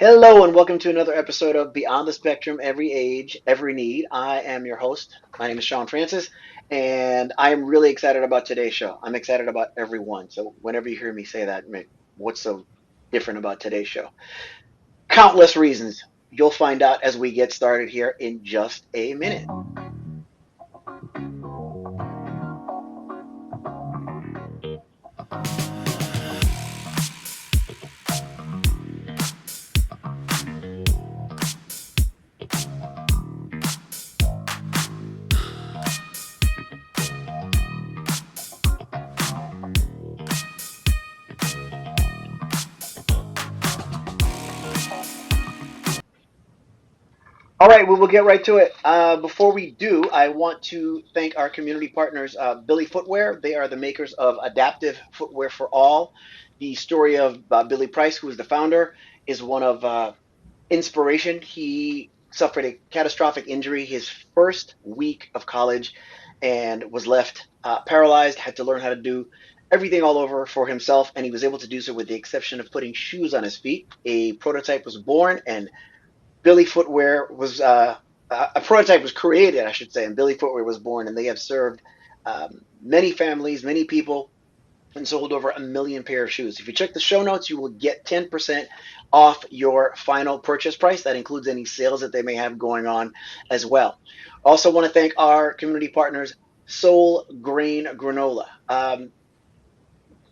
Hello and welcome to another episode of Beyond the Spectrum, Every Age, Every Need. I am your host. My name is Shawn Francis, and I am really excited about today's show. I'm excited about everyone. So whenever you hear me say that, what's so different about today's show? Countless reasons. You'll find out as we get started here in just a minute. All right, we will get right to it. Before we do, I want to thank our community partners, Billy Footwear. They are the makers of adaptive footwear for all. The story of Billy Price, who is the founder, is one of inspiration. He suffered a catastrophic injury his first week of college and was left paralyzed, had to learn how to do everything all over for himself, and he was able to do so with the exception of putting shoes on his feet. A prototype was born, and Billy Footwear was a prototype was created, I should say, and Billy Footwear was born, and they have served many families, many people, and sold over 1 million pair of shoes. If you check the show notes, you will get 10% off your final purchase price. That includes any sales that they may have going on as well. Also, want to thank our community partners, Soul Grain Granola.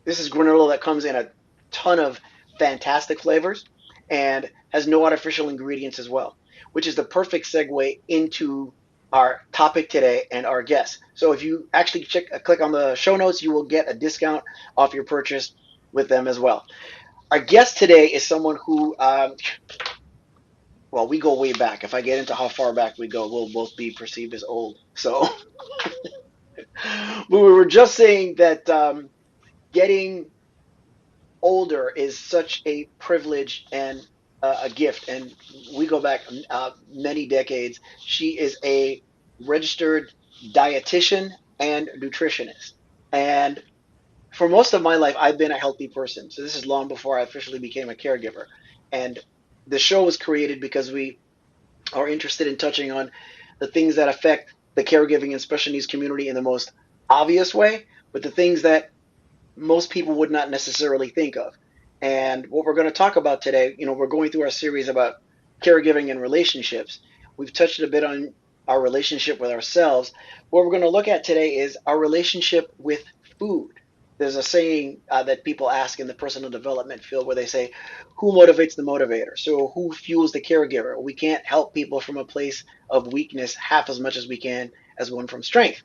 This is granola that comes in a ton of fantastic flavors and has no artificial ingredients as well, which is the perfect segue into our topic today and our guests. So if you actually click on the show notes, you will get a discount off your purchase with them as well. Our guest today is someone who, well, we go way back. If I get into how far back we go, we'll both be perceived as old. So we were just saying that getting older is such a privilege and a gift. And we go back many decades. She is a registered dietitian and nutritionist. And for most of my life, I've been a healthy person. So this is long before I officially became a caregiver. And the show was created because we are interested in touching on the things that affect the caregiving and special needs community in the most obvious way, but the things that most people would not necessarily think of. And what we're going to talk about today, we're going through our series about caregiving and relationships. We've touched a bit on our relationship with ourselves. What we're going to look at today is our relationship with food. There's a saying that people ask in the personal development field where they say, who motivates the motivator? So, who fuels the caregiver? We can't help people from a place of weakness half as much as we can as one from strength.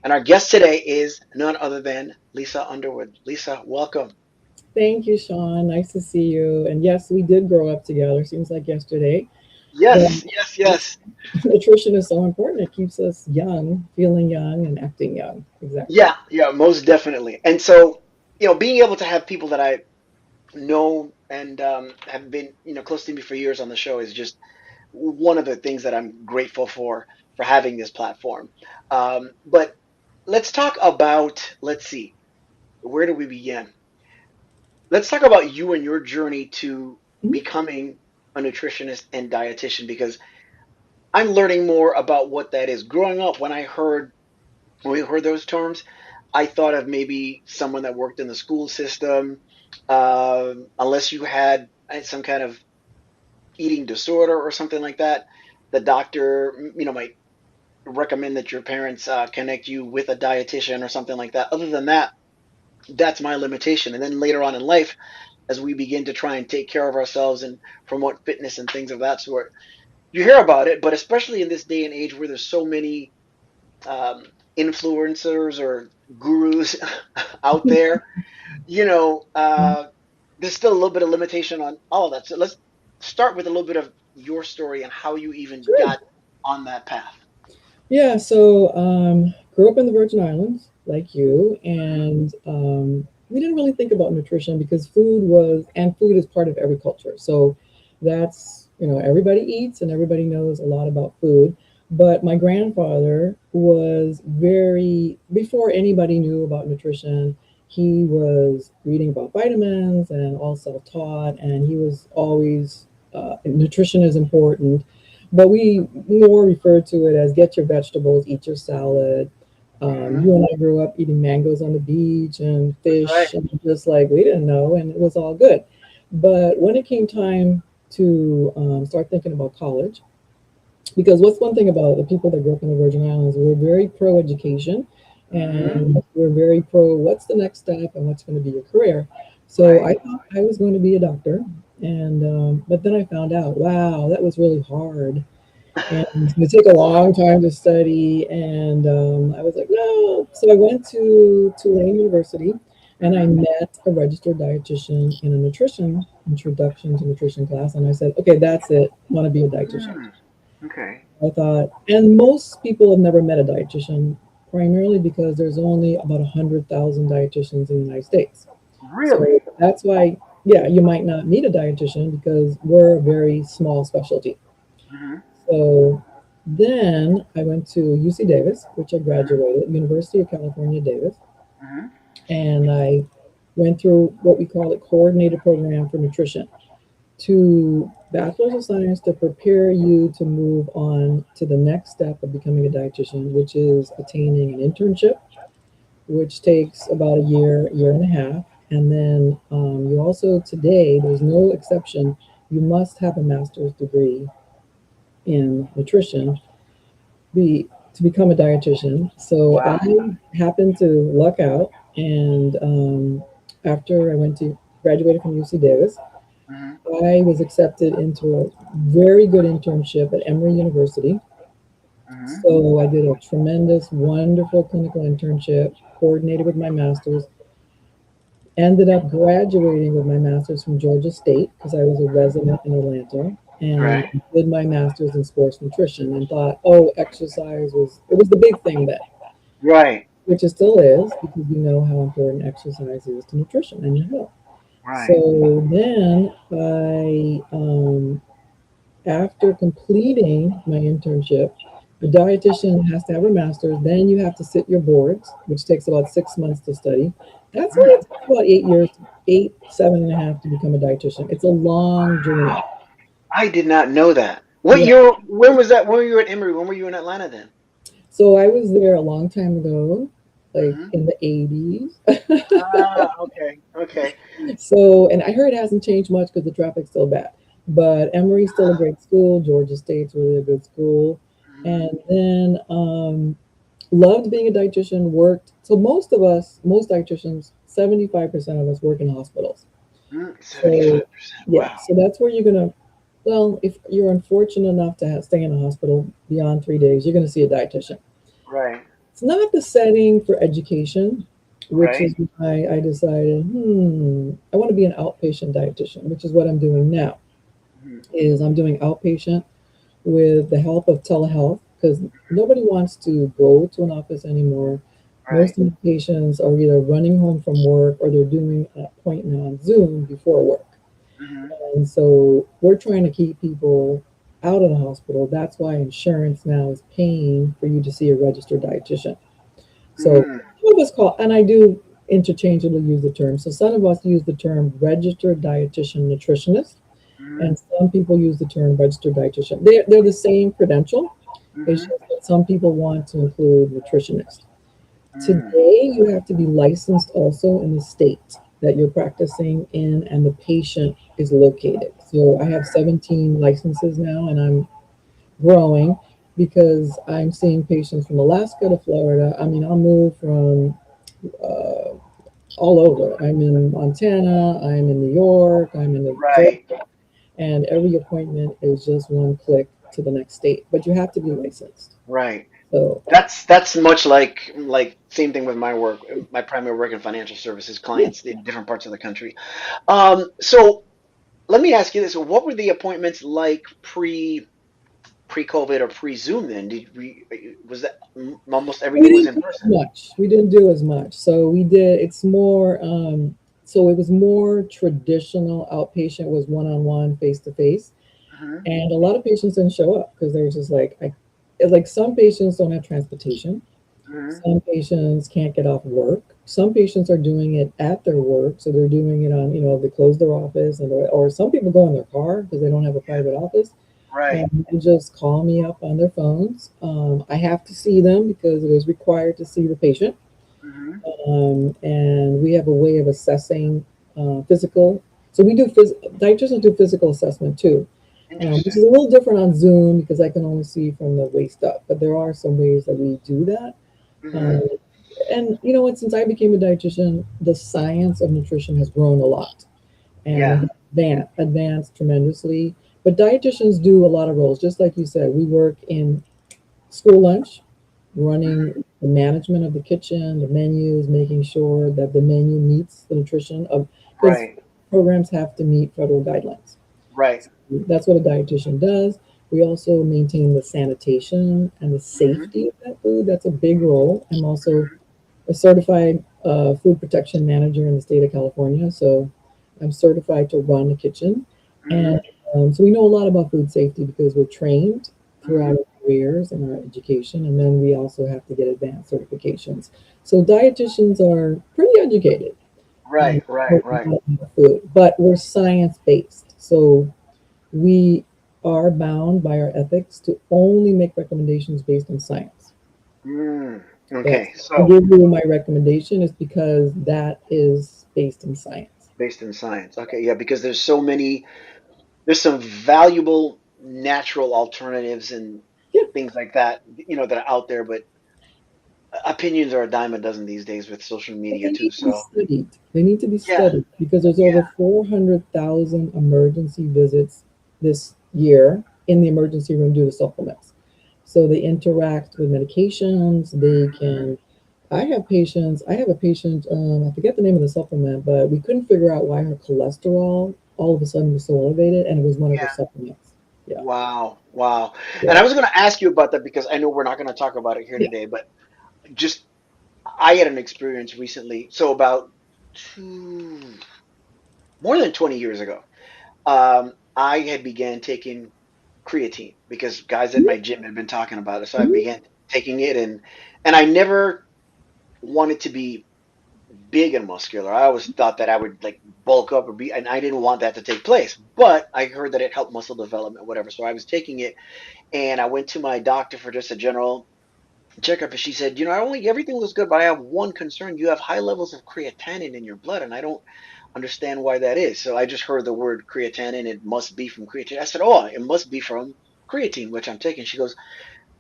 And our guest today is none other than Lisa Underwood. Lisa, welcome. Thank you, Shawn. Nice to see you. And yes, we did grow up together. Seems like yesterday. But Yes, yes, yes. nutrition is so important. It keeps us young, feeling young, and acting young. Exactly. Yeah, yeah, most definitely. And so, being able to have people that I know and have been, close to me for years on the show is just one of the things that I'm grateful for having this platform. But let's talk about, let's see, where do we begin? Let's talk about you and your journey to Mhm. becoming a nutritionist and dietitian because I'm learning more about what that is. Growing up, when we heard those terms, I thought of maybe someone that worked in the school system, unless you had some kind of eating disorder or something like that. The doctor, might recommend that your parents connect you with a dietitian or something like that. Other than that, that's my limitation. And then later on in life, as we begin to try and take care of ourselves and promote fitness and things of that sort, you hear about it. But especially in this day and age where there's so many um, influencers or gurus out there, there's still a little bit of limitation on all of that. So let's start with a little bit of your story and how you even Sure. got on that path. Yeah. So, grew up in the Virgin Islands, like you, Mhm. and we didn't really think about nutrition because food is part of every culture. So, everybody eats and everybody knows a lot about food. But my grandfather was before anybody knew about nutrition, he was reading about vitamins and all self taught, and he was always nutrition is important, but we more refer to it as get your vegetables, eat your salad. Hmm. You and I grew up eating mangoes on the beach and That's right. fish, and just like we didn't know, and it was all good. But when it came time to start thinking about college, because what's one thing about the people that grew up in the Virgin Islands, we're very pro education Hmm. and we're very pro what's the next step and what's going to be your career. So Right. I thought I was going to be a doctor, and but then I found out, wow, that was really hard, and it took a long time to study. And I was like, no. So I went to Tulane University, and I Hmm. met a registered dietitian in a nutrition introduction to nutrition class, and I said, okay, that's it. I want to be a dietitian. Hmm. Okay. I thought, and most people have never met a dietitian, primarily because there's only about 100,000 dietitians in the United States. So Really? that's why, yeah, you might not meet a dietitian because we're a very small specialty. Hmm. So then I went to UC Davis, which I Hmm. graduated, University of California, Davis, Hmm. and I went through what we call a coordinated program for nutrition to bachelor's of science to prepare you to move on to the next step of becoming a dietitian, which is attaining an internship, which takes about a year, year and a half. And then you also today, there's no exception, you must have a master's degree in nutrition be to become a dietitian. So I Wow. happened to luck out, and after I went to graduated from UC Davis, Hmm. I was accepted into a very good internship at Emory University. Hmm. So I did a tremendous, wonderful clinical internship, coordinated with my master's, ended up graduating with my master's from Georgia State because I was a resident in Atlanta, and Right. did my master's in sports nutrition and thought, oh, exercise was, it was the big thing then, Right. which it still is because we know how important exercise is to nutrition and your health. Right. So then after completing my internship, a dietitian has to have a master's. Then you have to sit your boards, which takes about 6 months to study. That's why Mm. it takes about 8 years, eight, 7.5 to become a dietitian. It's a long journey. I did not know that. What Yeah. year? When was that? When were you at Emory? When were you in Atlanta then? So I was there a long time ago, like Hmm. in the 80s. Ah, okay. Okay. So, and I heard it hasn't changed much because the traffic's still bad. But Emory's still a great school. Georgia State's really a good school. Hmm. And then loved being a dietitian, worked. So most of us, most dietitians, 75% of us work in hospitals. So 75%. yeah, Wow. so that's where you're gonna, well, if you're unfortunate enough to stay in a hospital beyond 3 days, you're gonna see a dietitian. Right. It's not the setting for education, which Right. is why I decided, I want to be an outpatient dietitian, which is what I'm doing now. Hmm. Is I'm doing outpatient with the help of telehealth because nobody wants to go to an office anymore. Right. Most of the patients are either running home from work or they're doing an appointment on Zoom before work. Hmm. And so we're trying to keep people out of the hospital. That's why insurance now is paying for you to see a registered dietitian. So Hmm. some of us call, and I do interchangeably use the term. So some of us use the term registered dietitian nutritionist, Hmm. and some people use the term registered dietitian. They're the same credential. It's Hmm. just that some people want to include nutritionist. Hmm. Today, you have to be licensed also in the state that you're practicing in and the patient is located. So I have 17 licenses now, and I'm growing because I'm seeing patients from Alaska to Florida. I mean, I'll move from uh, all over. I'm in Montana, I'm in New York, I'm in the Right. Georgia, and every appointment is just one click to the next state. But you have to be licensed. Right. So That's much like same thing with my work. My primary work in financial services yeah, clients in different parts of the country. So let me ask you this: what were the appointments like pre-COVID or pre-Zoom? Then did we was that almost we everything was didn't in do as person? much. We didn't do as much. So we did. It's more. So it was more traditional. Outpatient was one on one, face to face. Hmm. And a lot of patients didn't show up because they were just like, it's like some patients don't have transportation. Hmm. Some patients can't get off work. some patients are doing it at their work, so they're doing it on, they close their office, or some people go in their car because they don't have a private office, Right. and they just call me up on their phones. I have to see them because it is required to see the patient, Hmm. and we have a way of assessing physical. So dietitians do physical assessment too, which Interesting. is a little different on Zoom because I can only see from the waist up. But there are some ways that we do that. Hmm. Um, and you know what? Since I became a dietitian, the science of nutrition has grown a lot, and it Yeah. has advanced tremendously. But dietitians do a lot of roles, just like you said. We work in school lunch, running Hmm. the management of the kitchen, the menus, making sure that the menu meets the nutrition of, because Right. programs have to meet federal guidelines. Right. That's what a dietitian does. We also maintain the sanitation and the Hmm. safety of that food. That's a big role. I'm also a certified food protection manager in the state of California, so I'm certified to run a kitchen, and Hmm. so we know a lot about food safety because we're trained throughout Hmm. our careers and our education, and then we also have to get advanced certifications. So dietitians are pretty educated and Right. Right. know a Right. lot about food, but we're science based, so we are bound by our ethics to only make recommendations based on science. Mm. Yes. Okay. I So give you my recommendation is because that is based in science. based in science. Okay. Yeah. Because there's some valuable natural alternatives and Yeah. things like that, that are out there, but opinions are a dime a dozen these days with social But media they too. need to be So studied. They need to be yeah. studied because there's over Yeah. 400,000 emergency visits this year in the emergency room due to supplements. So they interact with medications. They Hmm. can. I have a patient, I forget the name of the supplement, but we couldn't figure out why her cholesterol all of a sudden was so elevated, and it was one of her Yeah. supplements. Yeah. Wow. Wow. And I Yeah. was going to ask you about that because I know we're not going to talk about it here Yeah. today, but just I had an experience recently. So about two, more than 20 years ago, I had began taking creatine because guys at my gym had been talking about it. So I Mhm. began taking it, and I never wanted to be big and muscular. I always thought that I would like bulk up or be, and I didn't want that to take place. But I heard that it helped muscle development, whatever. So I was taking it, and I went to my doctor for just a general checkup, and she said, only everything looks good, but I have one concern. You have high levels of creatinine in your blood, and I don't understand why that is. So I just heard the word creatinine. It must be from creatine. I said, oh, it must be from creatine, which I'm taking. She goes,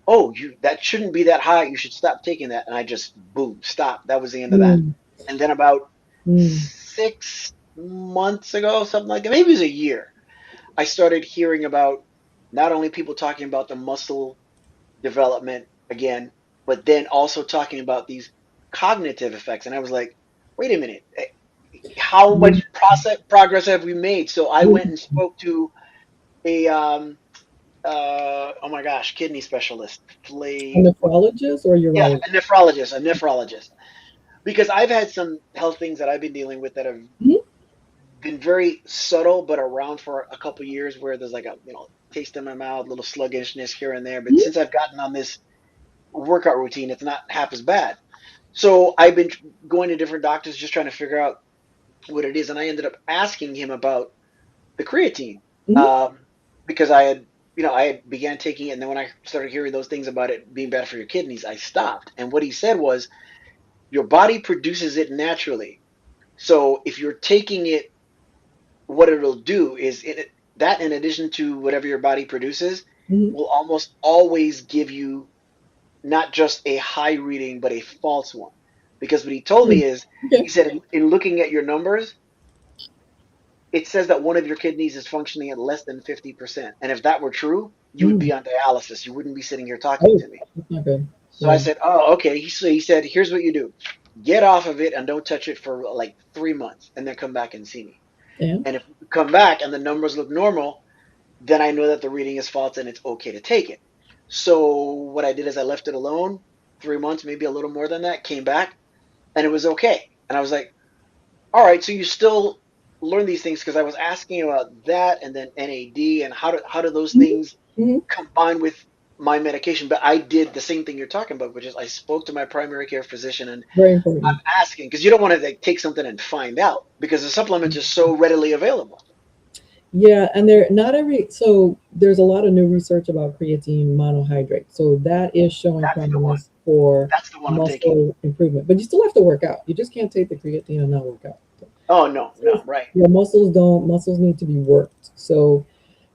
oh, that shouldn't be that high. You should stop taking that. And I just boom, stop. That was the end of that. Mm, And then about mm, 6 months ago, something like that, maybe it was a year, I started hearing about not only people talking about the muscle development again, but then also talking about these cognitive effects. And I was like, wait a minute, how mm, much progress have we made? So I went and mm. spoke to a oh my gosh, kidney specialist, A nephrologist or yeah, urologist? a nephrologist, because I've had some health things that I've been dealing with that have Mhm, been very subtle, but around for a couple years, where there's like a taste in my mouth, little sluggishness here and there. But mhm, since I've gotten on this workout routine, it's not half as bad. So I've been going to different doctors just trying to figure out what it is, and I ended up asking him about the creatine, mhm, um, because I had began taking it, and then when I started hearing those things about it being bad for your kidneys, I stopped. And what he said was, your body produces it naturally. So if you're taking it, what it'll do is that in addition to whatever your body produces, mhm, will almost always give you not just a high reading, but a false one. Because what he told mm. me is, he Okay. said, in looking at your numbers, it says that one of your kidneys is functioning at less than 50%. And if that were true, you would Mm. be on dialysis. You wouldn't be sitting here talking Oh, to me. that's not good. So I Yeah. said, oh, okay. So he said, here's what you do: get off of it and don't touch it for like 3 months, and then come back and see me. Yeah. And if you come back and the numbers look normal, then I know that the reading is false and it's okay to take it. So what I did is I left it alone 3 months, maybe a little more than that, came back, and it was okay. And I was like, all right, so you still learn these things, because I was asking about that and then NAD and how do those Mhm, things mhm. combine with. my medication, but I did the same thing you're talking about, which is I spoke to my primary care physician and Very important. I'm asking because you don't want to like take something and find out because the supplement is so readily available. Yeah, and there not every so there's a lot of new research about creatine monohydrate. So that is showing That's the one. promise for That's the one I'm taking. muscle improvement. But you still have to work out. You just can't take the creatine and not work out. Oh no, no, So right, your muscles need to be worked. So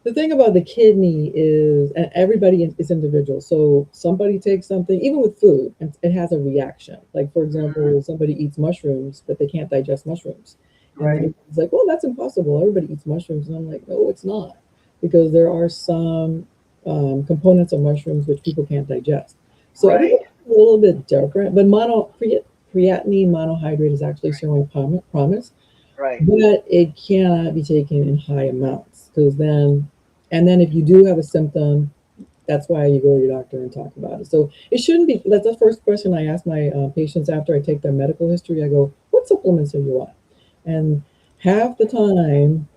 the thing about the kidney is, and everybody is individual. So somebody takes something, even with food, and it has a reaction. Like, for hmm example, somebody eats mushrooms, but they can't digest mushrooms. And right, then it's like, well, that's impossible. Everybody eats mushrooms. And I'm like, no, it's not. Because there are some components of mushrooms which people can't digest. So right, everybody's a little bit different. But creatinine monohydrate is actually showing promise, right. but it cannot be taken in high amounts because then if you do have a symptom, that's why you go to your doctor and talk about it. So it shouldn't be. That's the first question I ask my patients after I take their medical history. I go, "What supplements are you on?" And half the time,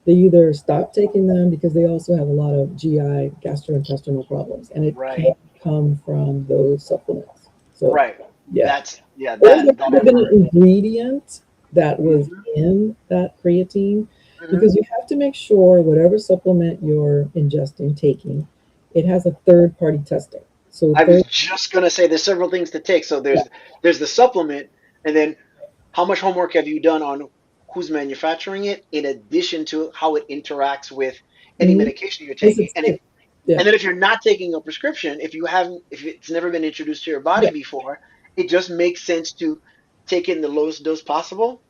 they either stop taking them because they also have a lot of GI gastrointestinal problems, and it Right, can come from those supplements. So, right. yeah. That's yeah. Or there That could have I've been an heard. ingredient that was hmm in that creatine hmm because you have to make sure whatever supplement you're ingesting, taking, it has a third party testing. So I was third, just gonna say there's several things to take. So yeah, there's the supplement, and then how much homework have you done on who's manufacturing it, in addition to how it interacts with any mhm, medication you're is taking, it safe? Yeah, and then if you're not taking a prescription, if it's never been introduced to your body yeah. before, it just makes sense to take it in the lowest dose possible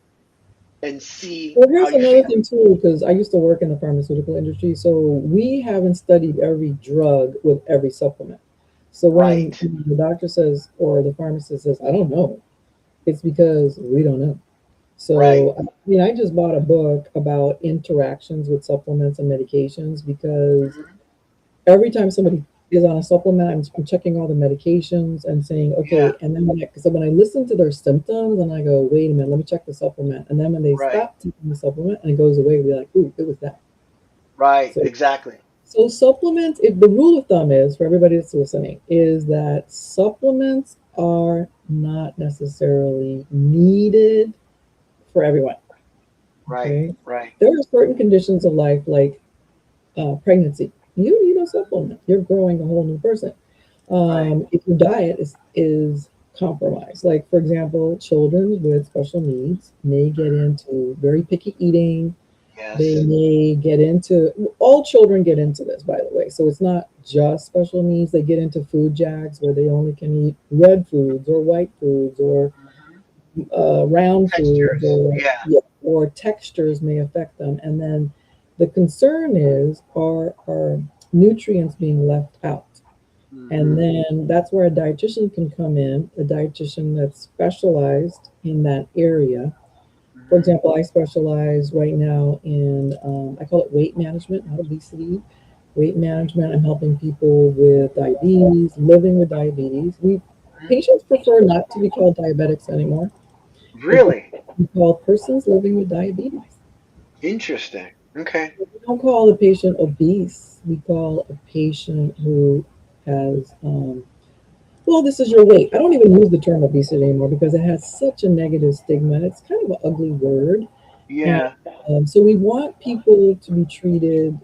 and see Well, how here's you another feel. thing too, because I used to work in the pharmaceutical industry, so we haven't studied every drug with every supplement. So when Right. the doctor says or the pharmacist says, I don't know, it's because we don't know. Right. So, I mean, I just bought a book about interactions with supplements and medications because hmm every time somebody is on a supplement, I'm checking all the medications and saying, Yeah. okay. And then when I listen to their symptoms and I go, wait a minute, let me check the supplement. And then when they Right. stop taking the supplement and it goes away, we're like, ooh, it was that. Right. So, Exactly. so supplements, if the rule of thumb is for everybody that's listening, is that supplements are not necessarily needed for everyone. Right. Okay. Right. There are certain conditions of life, like pregnancy. You need a supplement. You're growing a whole new person. Right. If your diet is compromised, like for example, children with special needs may get into very picky eating. They Yes. may get into all children get into this, by the way. So it's not just special needs. They get into food jags where they only can eat red foods or white foods or hmm round foods Textures. or Yeah. yeah, or textures may affect them. And then the concern is are nutrients being left out? And hmm then that's where a dietitian can come in, a dietitian that's specialized in that area. For hmm example, I specialize right now in, I call it weight management, not obesity. Weight management, I'm helping people with diabetes, living with diabetes. Patients prefer not to be called diabetics anymore. They prefer Really to be called persons living with diabetes. interesting. Okay. We don't call the patient obese. We call a patient who has well, this is your weight. I don't even use the term obesity anymore because it has such a negative stigma. And it's kind of an ugly word. And Yeah. so we want people to be treated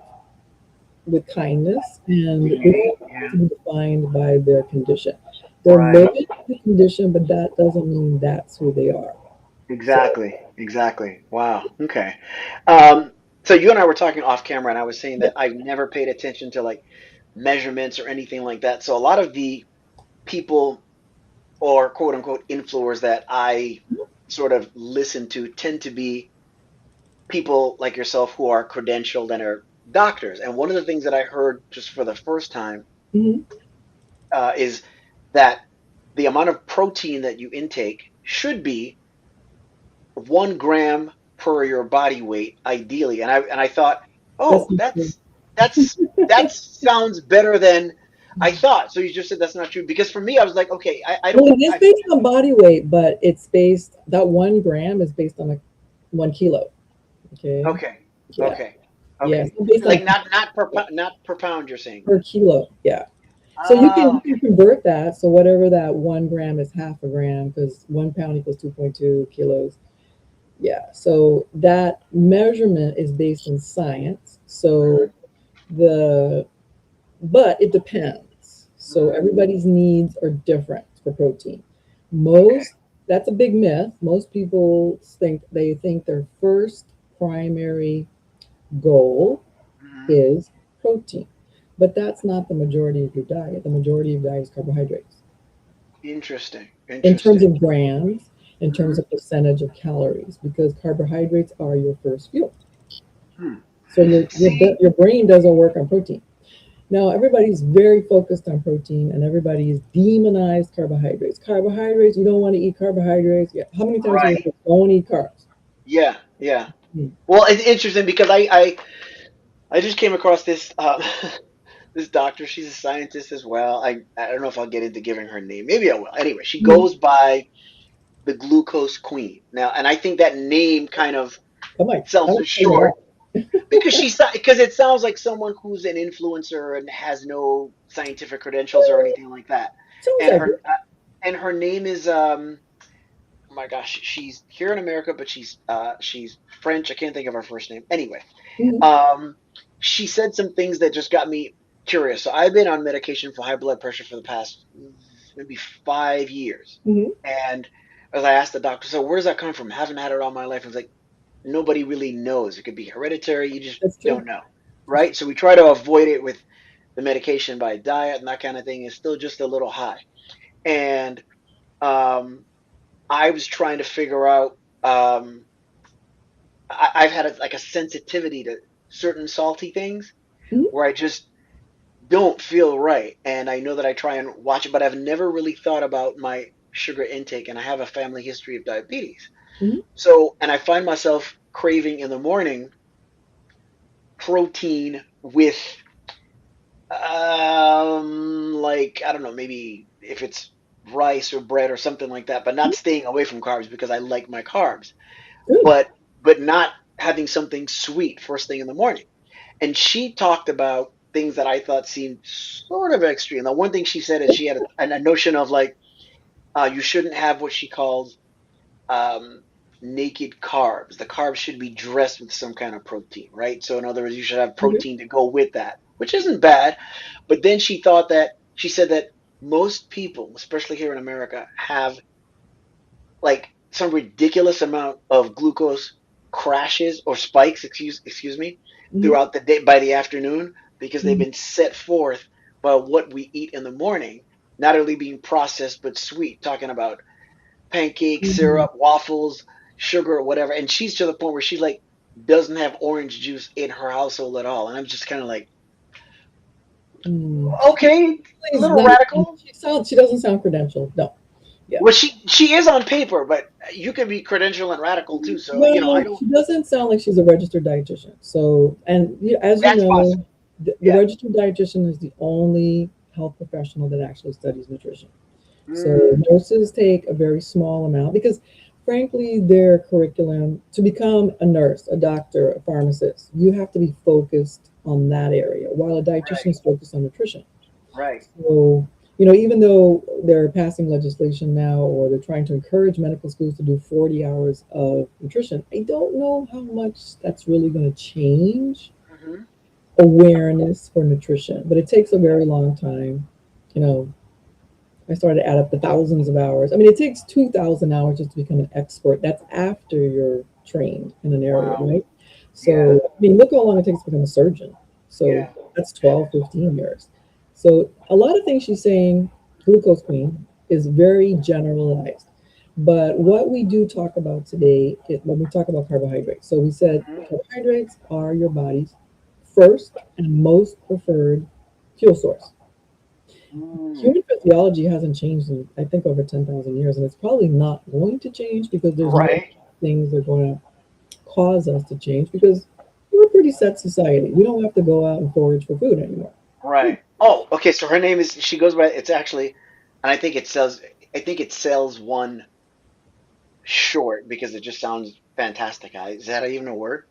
with kindness, and they Dignity. don't have Yeah. to be defined by their condition. They're Right. living with the condition, but that doesn't mean that's who they are. So, Exactly. Exactly. Wow. Okay. Um, so you and I were talking off camera, and I was saying yeah. that I've never paid attention to like measurements or anything like that. So a lot of the people or quote unquote influencers that I sort of listen to tend to be people like yourself who are credentialed and are doctors. And one of the things that I heard just for the first time Mhm. is that the amount of protein that you intake should be 1 gram per your body weight, ideally. And I thought, That's oh, not true. that sounds better than I thought. So you just said that's not true because for me, I was like, okay, I don't. Well, it is based on body weight, but it's based, that 1 gram is based on a 1 kilo. Okay. Okay, Yeah. okay, Yeah. okay. It's not based on Like not per pound. You're saying per kilo. Yeah. So you Oh, can convert that. So whatever that 1 gram is, half a gram, because 1 pound equals 2.2 kilos. Yeah. So that measurement is based in science. okay. So the but it depends. So Hmm. everybody's needs are different for protein. Okay. Most That's a big myth. Most people think their first primary goal Hmm. is protein. But that's not the majority of your diet. The majority of your diet is carbohydrates. Interesting. In terms Interesting. of grams, in terms Hmm. of percentage of calories, because carbohydrates are your first fuel. Hmm. So See, your brain doesn't work on protein. Now, everybody's very focused on protein and everybody's demonized carbohydrates. Carbohydrates, you don't want to eat carbohydrates. Yeah. How many times have you right. heard, don't eat carbs? Yeah, yeah. Hmm. Well, it's interesting because I just came across this this doctor. She's a scientist as well. I don't know if I'll get into giving her name. Maybe I will. Anyway, she Hmm. goes by the glucose queen now, and I think that name kind of I sells might her tell you short that. because it sounds like someone who's an influencer and has no scientific credentials or anything like that. Sounds And like it. her name is oh my gosh, she's here in America, but she's French. I can't think of her first name. Anyway, Hmm. um, she said some things that just got me curious. So I've been on medication for high blood pressure for the past maybe 5 years, Hmm. and as I asked the doctor, so where's that coming from? I haven't had it all my life. I was like, nobody really knows. It could be hereditary. You just That's true. don't know, right? So we try to avoid it with the medication by diet and that kind of thing. Is still just a little high, and um, I was trying to figure out. Um, I've had like a sensitivity to certain salty things Hmm. where I just don't feel right, and I know that I try and watch it, but I've never really thought about my sugar intake, and I have a family history of diabetes. Hmm. So, and I find myself craving in the morning protein with like I don't know, maybe if it's rice or bread or something like that, but not staying away from carbs because I like my carbs, Good. but not having something sweet first thing in the morning. And she talked about things that I thought seemed sort of extreme. The one thing she said is she had a notion of like you shouldn't have what she calls um, naked carbs. The carbs should be dressed with some kind of protein, right? So in other words, you should have Okay. protein to go with that, which isn't bad. But then she said that most people, especially here in America, have like some ridiculous amount of glucose crashes or spikes, excuse me, Hmm. throughout the day by the afternoon because they've Hmm. been set forth by what we eat in the morning, not only being processed but sweet, talking about pancakes, Hmm. syrup, waffles, sugar, or whatever. And she's to the point where she like doesn't have orange juice in her household at all. And I'm just kind of like, Mm. okay, a She's little not, radical. she doesn't sound credentialed. No. Yeah. Well, she is on paper, but you can be credential and radical too. So I Well, don't. she doesn't sound like she's a registered dietitian. So, and as you That's know, possible. the Yeah. registered dietitian is the only health professional that actually studies nutrition. So Mm, nurses take a very small amount because, frankly, their curriculum to become a nurse, a doctor, a pharmacist, you have to be focused on that area, while a dietitian right. is focused on nutrition. Right. So, even though they're passing legislation now or they're trying to encourage medical schools to do 40 hours of nutrition, I don't know how much that's really going to change Hmm. awareness for nutrition, but it takes a very long time. You know, I started to add up the thousands of hours. I mean, it takes 2,000 hours just to become an expert. That's after you're trained in an area, Wow. right? Yeah. So, I mean, look how long it takes to become a surgeon. So Yeah. that's 12, 15 years. So a lot of things she's saying, glucose queen, is very generalized. But what we do talk about today, when we talk about carbohydrates, so we said Hmm. carbohydrates are your body's first and most preferred fuel source. Mm, Human physiology hasn't changed in, I think, over 10,000 years, and it's probably not going to change because there's no right. things that are going to cause us to change because we're a pretty set society. We don't have to go out and forage for food anymore. Right. Oh, okay. So her name is. She goes by. It's actually, and I think it sells. I think it sells one short because it just sounds fantastic. Is that even a word?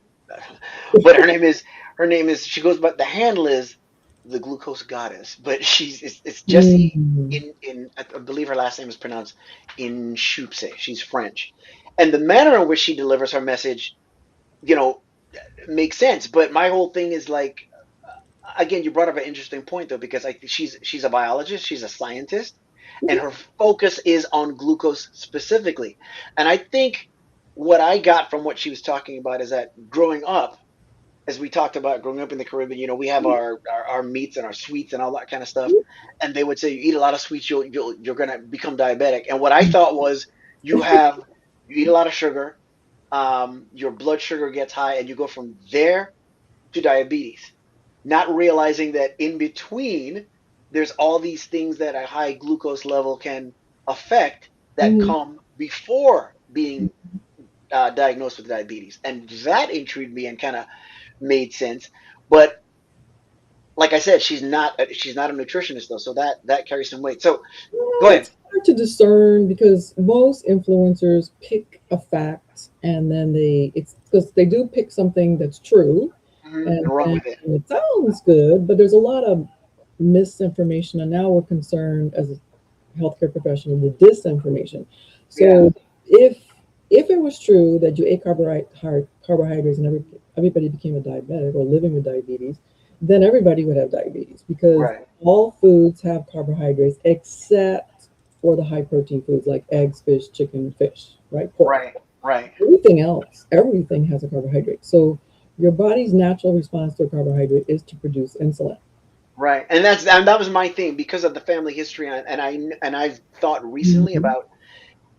But her name is. Her name is. She goes by. The handle is. the glucose goddess, but it's Jessie Mm. in I believe her last name is pronounced in She's French, and the manner in which she delivers her message, you know, makes sense. But my whole thing is like, again, you brought up an interesting point though, because I think she's a biologist, she's a scientist, and her focus is on glucose specifically. And I think what I got from what she was talking about is that growing up, as we talked about growing up in the Caribbean, we have our meats and our sweets and all that kind of stuff. And they would say you eat a lot of sweets, you're gonna become diabetic. And what I thought was you have you eat a lot of sugar, your blood sugar gets high, and you go from there to diabetes, not realizing that in between there's all these things that a high glucose level can affect that Mhm. come before being diagnosed with diabetes, and that intrigued me and kind of made sense. But like I said, she's not a nutritionist though, so that carries some weight. So go ahead. It's hard to discern because most influencers pick a fact and then it's because they do pick something that's true And and run then with it. it sounds good, but there's a lot of misinformation, and now we're concerned as a healthcare professional with disinformation. Yeah. So if if it was true that you ate carbohydrates and everybody became a diabetic or living with diabetes, then everybody would have diabetes because Right. all foods have carbohydrates except for the high protein foods like eggs, fish, chicken, fish, right? Pork. Right. Right. Everything else, everything has a carbohydrate. So your body's natural response to a carbohydrate is to produce insulin. Right. And that was my thing because of the family history, and I've thought recently Mhm. about,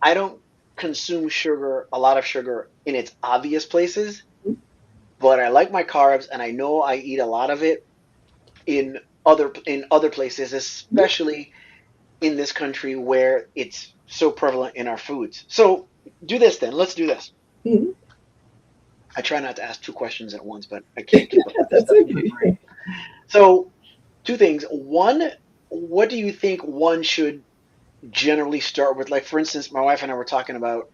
I don't consume sugar, a lot of sugar in its obvious places, but I like my carbs, and I know I eat a lot of it in other places, especially in this country where it's so prevalent in our foods. So do this then. Let's do this. Mhm. I try not to ask two questions at once, but I can't keep up with this That's stuff in my brain. okay. So two things. One, what do you think one should generally start with? Like, for instance, my wife and I were talking about,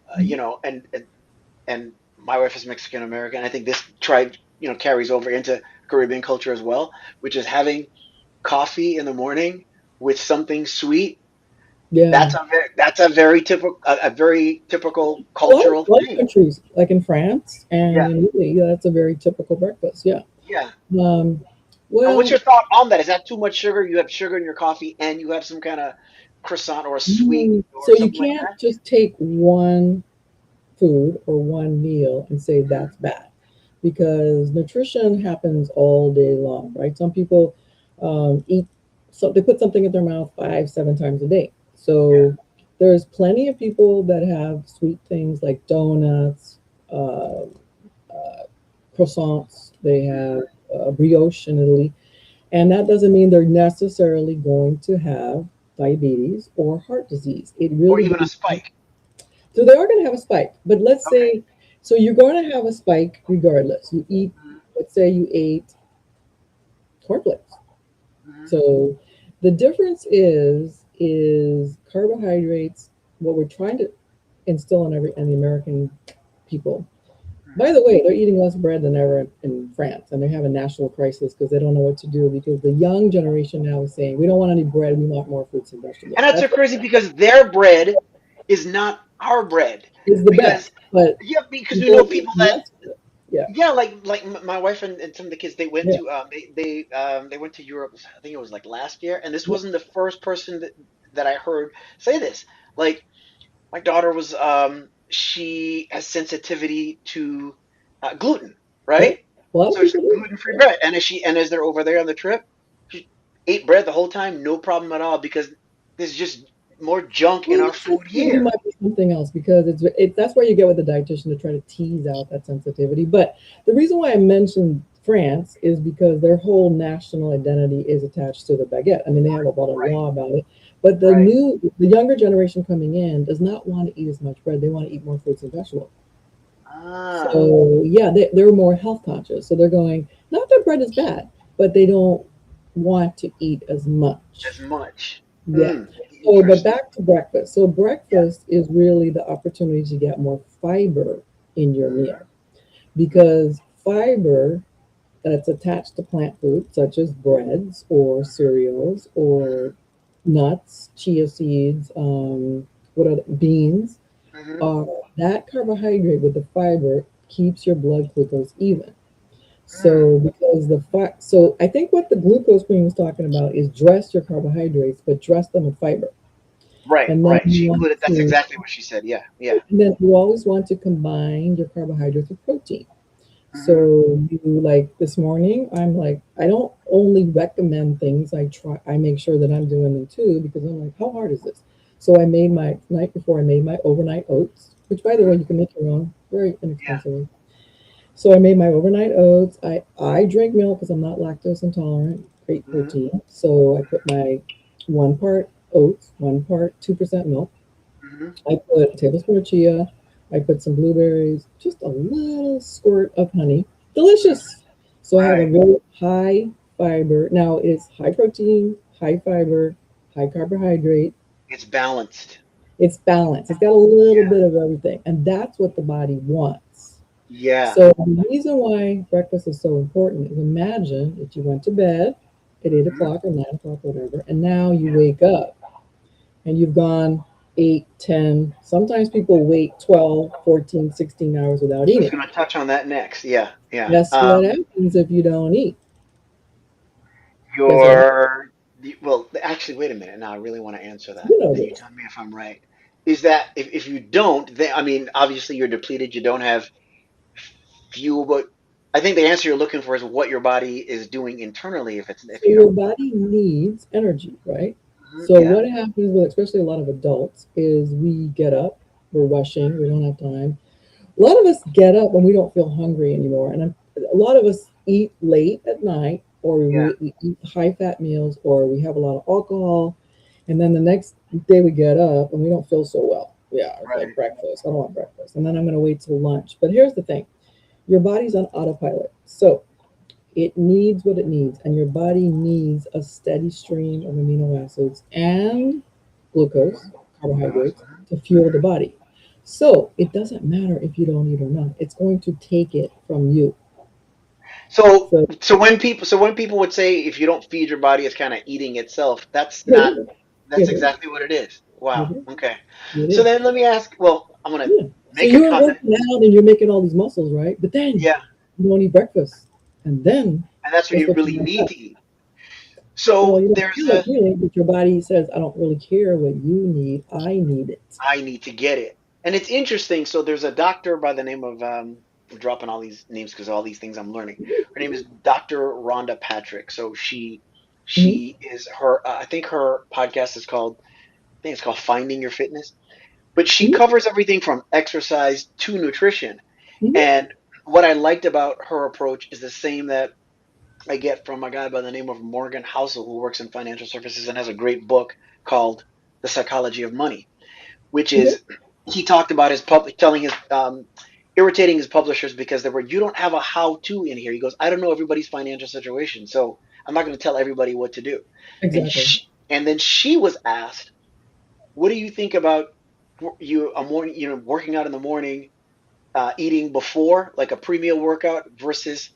and my wife is Mexican American. I think this tribe, carries over into Caribbean culture as well, which is having coffee in the morning with something sweet. Yeah. That's a very typical A cultural lot of thing. countries, like in France and Yeah, in Italy, yeah, that's a very typical breakfast. Yeah. yeah. Um, And what's well, your thought on that? Is that too much sugar? You have sugar in your coffee and you have some kind of croissant or a sweet so or you something like can't that? just take one food or one meal and say Mhm. that's bad because nutrition happens all day long, right? Some people eat, so they put something in their mouth 5, 7 times a day. Yeah, So there's plenty of people that have sweet things like donuts, uh, croissants, they have brioche in Italy. And that doesn't mean they're necessarily going to have diabetes or heart disease. It or really even a depends. spike. So they are going to have a spike. But let's Okay. say, so you're going to have a spike regardless. You eat, Mhm, let's say you ate cornflakes. mhm, So the difference is carbohydrates, what we're trying to instill in the American people. By mhm. the way, they're eating less bread than ever in France, and they have a national crisis because they don't know what to do. Because the young generation now is saying, "We don't want any bread. We want more fruits and vegetables." And that's so That's what crazy because their bread is not our bread. is the Because best. But yeah, because we know people eat people that, less of it. Yeah, yeah, like my wife and some of the kids, they went yeah, to they went to Europe. I think it was like last year, and this yeah. wasn't the first person that I heard say this. Like, my daughter was she has sensitivity to gluten, Right. right? A lot of So it's people do. gluten-free Yeah. bread, and as they're over there on the trip, she ate bread the whole time, no problem at all, because there's just more junk in Well, our your food sensitivity here. might be something else because that's where you get with the dietitian to try to tease out that sensitivity. But the reason why I mentioned France is because their whole national identity is attached to the baguette. I mean, they have about a Right, law about it. But right. the younger generation coming in does not want to eat as much bread. They want to eat more fruits and vegetables. Ah, So yeah, they're more health conscious. So they're going, not that bread is bad, but they don't want to eat as much. as much. Yeah. Hmm. So, but Interesting. back to breakfast. So, Yeah. breakfast is really the opportunity to get more fiber in your Mhm, meal because fiber that's attached to plant food, such as breads or cereals or nuts, chia seeds, what other beans, Hmm. uh, that carbohydrate with the fiber keeps your blood glucose even. So because so I think what the glucose queen was talking about is dress your carbohydrates, but dress them with fiber. Right, And then right. you She want included. That's to, exactly what she said. Yeah, yeah. and then you always want to combine your carbohydrates with protein. Hmm. So you like this morning, I'm like, I don't only recommend things, I make sure that I'm doing them too, because I'm like, how hard is this? So I made my night before I made my overnight oats, which by the way, Hmm. you can make your own very Yeah. inexpensively. So I made my overnight oats. I drink milk because I'm not lactose intolerant, great Hmm. protein. So I put my 1 part oats, 1 part 2% milk. Hmm. I put a tablespoon of chia. I put some blueberries, just a little squirt of honey. Delicious. So I have a Right. really high fiber. Now it's high protein, high fiber, high carbohydrate. It's balanced. It's balanced. It's got a little Yeah. bit of everything. And that's what the body wants. Yeah. So the reason why breakfast is so important is imagine if you went to bed at 8 o'clock Hmm. or 9 o'clock, whatever, and now you Yeah. wake up and you've gone 8, 10, sometimes people wait 12, 14, 16 hours without I was eating. going to touch on that next. Yeah, yeah. Guess what happens if you don't eat? Guess what happens? Your well, actually, wait a minute. Now I really want to answer that, You know and you this. tell me if I'm right. Is that if you don't, then I mean, obviously you're depleted. You don't have fuel, but I think the answer you're looking for is what your body is doing internally. If So you your don't. body needs energy, right? Mhm. So Yeah. what happens with especially a lot of adults is we get up, we're rushing, we don't have time. A lot of us get up when we don't feel hungry anymore, and a lot of us eat late at night, or Yeah. we eat high fat meals, or we have a lot of alcohol, and then the next day we get up and we don't feel so well. Yeah, it's like Right. breakfast. I don't want breakfast, and then I'm going to wait till lunch. But here's the thing: your body's on autopilot, so it needs what it needs, and your body needs a steady stream of amino acids and glucose, Glucose. carbohydrates, to fuel the Hmm. body. So it doesn't matter if you don't eat or not, it's going to take it from you. So, So so when people would say if you don't feed your body, it's kind of eating itself. That's it not. is. That's It is. exactly what it is. It Wow. is. Okay. It So is. then let me ask. Well, I'm gonna Yeah. So make a you're comment. working out and you're making all these muscles, right? But then Yeah, you don't eat breakfast. And then and that's when guess you what you really mess need up? to eat. Well, So you don't there's feel like a. eating, but your body says, I don't really care what you need. I need it. I need to get it, and it's interesting. So there's a doctor by the name of I'm dropping all these names because all these things I'm learning. Her name is Dr. Rhonda Patrick. So she Hmm. she is her. I think her podcast is called. I think it's called Finding Your Fitness. But she Hmm. covers everything from exercise to nutrition. Hmm. And what I liked about her approach is the same that I get from a guy by the name of Morgan Housel, who works in financial services and has a great book called The Psychology of Money, which Okay. is he talked about his public telling his irritating his publishers because they were you don't have a how to in here. He goes, I don't know everybody's financial situation, so I'm not going to tell everybody what to do. Exactly. And then she was asked, what do you think about you a morning working out in the morning, eating before like a pre-meal workout versus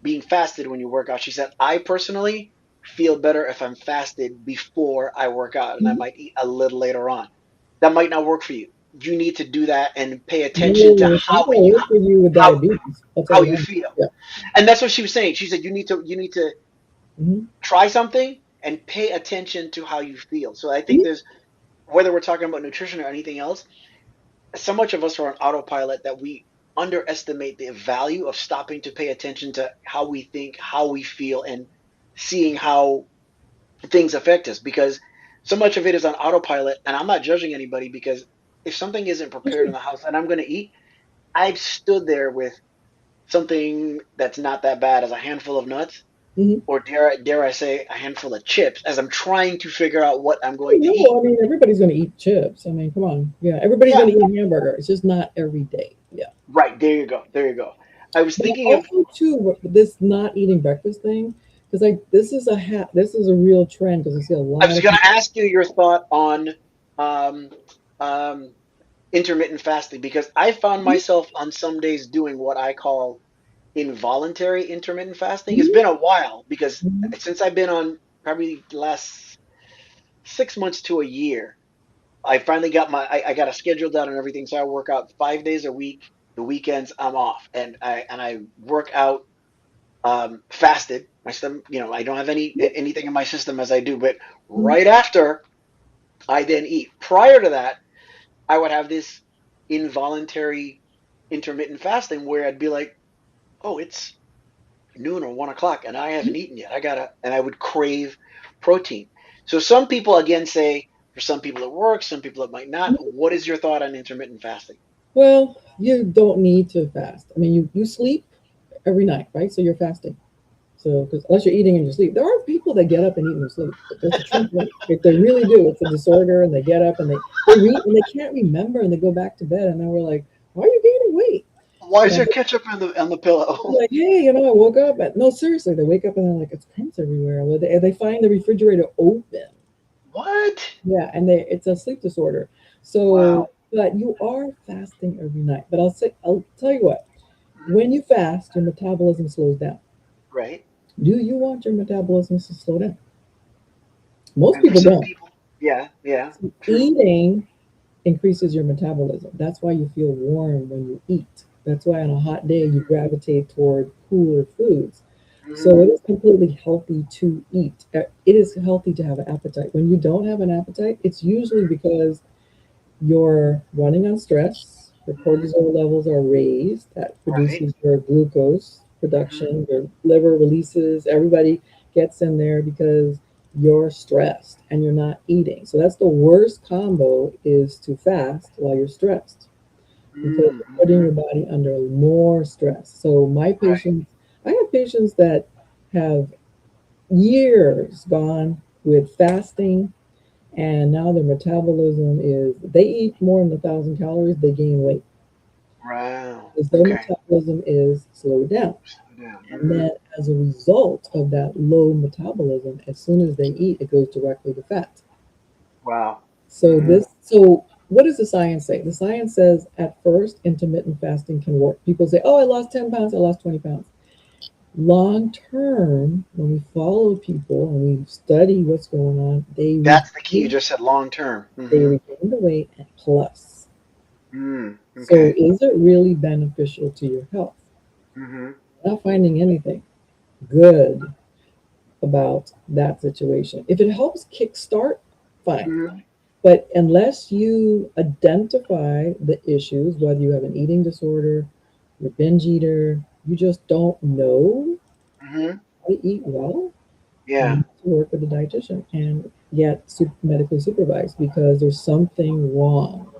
being fasted when you work out? She said, I personally feel better if I'm fasted before I work out and I Mhm. might eat a little later on. That might not work for you. You need to do that and pay attention to No, it's not going to work for you with how diabetes. I'll tell how you you that. feel. Yeah. And that's what she was saying. She said you need to Hmm. try something and pay attention to how you feel. So I think Hmm. there's whether we're talking about nutrition or anything else, so much of us are on autopilot that we underestimate the value of stopping to pay attention to how we think, how we feel, and seeing how things affect us. Because so much of it is on autopilot, and I'm not judging anybody because if something isn't prepared in the house and I'm going to eat, I've stood there with something that's not that bad as a handful of nuts, Hmm. or dare I say, a handful of chips, as I'm trying to figure out what I'm going to eat. No, I mean everybody's going to eat chips. I mean, come on. Yeah, everybody's Yeah, going to eat a hamburger. It's just not every day. Yeah. right. There you go. There you go. I was But thinking of. also too, this not eating breakfast thing, because this is a real trend because I see a I lot was of going to people. ask you your thought on um, um, intermittent fasting because I found myself on some days doing what I call involuntary intermittent fasting. It's Mhm. been a while because Mhm. since I've been on probably the last 6 months to a year, I finally got I got a schedule done and everything. So I work out 5 days a week. The weekends I'm off, and I work out fasted. My system, I don't have anything in my system as I do, but Mhm. right after I then eat. Prior to that, I would have this involuntary intermittent fasting where I'd be like, oh, it's noon or 1 o'clock and I haven't eaten yet. And I would crave protein. So some people again say, for some people it works, some people it might not. What is your thought on intermittent fasting? Well, you don't need to fast. I mean, you sleep every night, right? So you're fasting. So, because unless you're eating in your sleep, there are people that get up and eat in their sleep. That's a true thing. If they really do, it's a disorder, and they get up and they read and they can't remember, and they go back to bed, and then we're like, "Why are you gaining weight?" Why is And there ketchup on the pillow? I'm like, "Hey, I woke up." No, seriously, they wake up and they're like, "It's crumbs everywhere." Well, they find the refrigerator open. What? Yeah, and it's a sleep disorder. So, Wow. but you are fasting every night. But I'll tell you what. Mhm. When you fast, your metabolism slows down. Right. Do you want your metabolism to slow down? Most And for people some don't. people, yeah, yeah, true. Eating increases your metabolism. That's why you feel warm when you eat. That's why on a hot day you gravitate toward cooler foods. So it Mm-hmm. is completely healthy to eat. It is healthy to have an appetite. When you don't have an appetite, it's usually because you're running on stress, your Hmm. cortisol levels are raised, that Right. produces your glucose Hmm. production, your liver releases, everybody gets in there because you're stressed and you're not eating. So that's the worst combo is to fast while you're stressed because you're putting Mm-hmm. your body under more stress. So my Right. patients, I have patients that have years gone with fasting and now their metabolism is they eat more than 1,000 calories, they gain weight Wow. because their Okay. metabolism is slowed down. Slow down. And Mm-hmm. then as a result of that low metabolism, as soon as they eat, it goes directly to fat. Wow. Mm-hmm. So what does the science say? The science says at first intermittent fasting can work. People say, "Oh, I lost 10 pounds, I lost 20 pounds." Long term, when we follow people and we study what's going on, That's the key. You just said long term. they Mm-hmm. regain the weight and plus. Mm. So Okay. is it really beneficial to your health? Mm-hmm. I'm not finding anything good about that situation. If it helps kickstart, fine. Mm-hmm. But unless you identify the issues, whether you have an eating disorder, you're a binge eater, you just don't know Mm-hmm. how to eat well, you Yeah. need to work with a dietitian and get medically supervised because there's something wrong.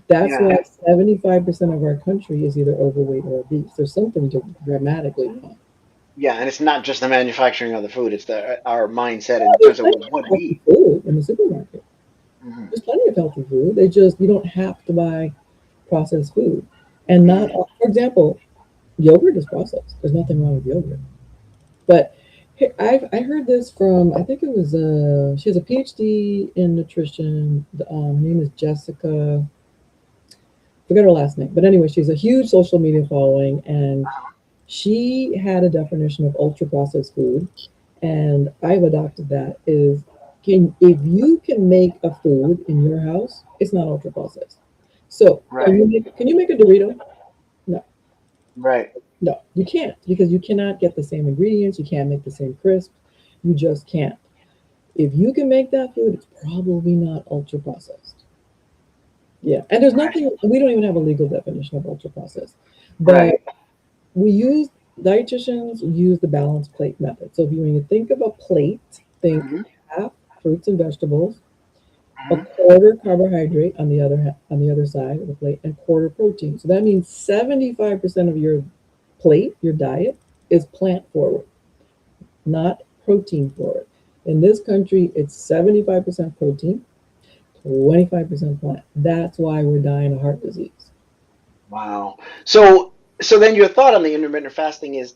That's Yeah. why 75% of our country is either overweight or obese. There's something dramatically wrong. Yeah. And it's not just the manufacturing of the food; it's our mindset in Oh, there's terms of plenty what of we healthy eat. food in the supermarket. Mm-hmm. There's plenty of healthy food. You don't have to buy processed food. And not Mm. all, for example, yogurt is processed. There's nothing wrong with yogurt. But I heard this from, I think it was, she has a PhD in nutrition. Her name is Jessica, forget her last name. But anyway, she's a huge social media following. And she had a definition of ultra processed food. And I've adopted that is if you can make a food in your house, it's not ultra processed. So Right. can you make a Dorito? No, Right. no, you can't because you cannot get the same ingredients. You can't make the same crisp. You just can't. If you can make that food, it's probably not ultra processed. Yeah, and there's Right. nothing. We don't even have a legal definition of ultra processed, but Right. we use dietitians use the balanced plate method. So if you when you think of a plate, think Mm-hmm. half fruits and vegetables, a Mm-hmm. quarter carbohydrate on on the other side of the plate, and quarter protein. So that means 75% of your plate, your diet, is plant forward, not protein forward. In this country, it's 75% protein, 25% plant. That's why we're dying of heart disease. Wow. So then your thought on the intermittent fasting is,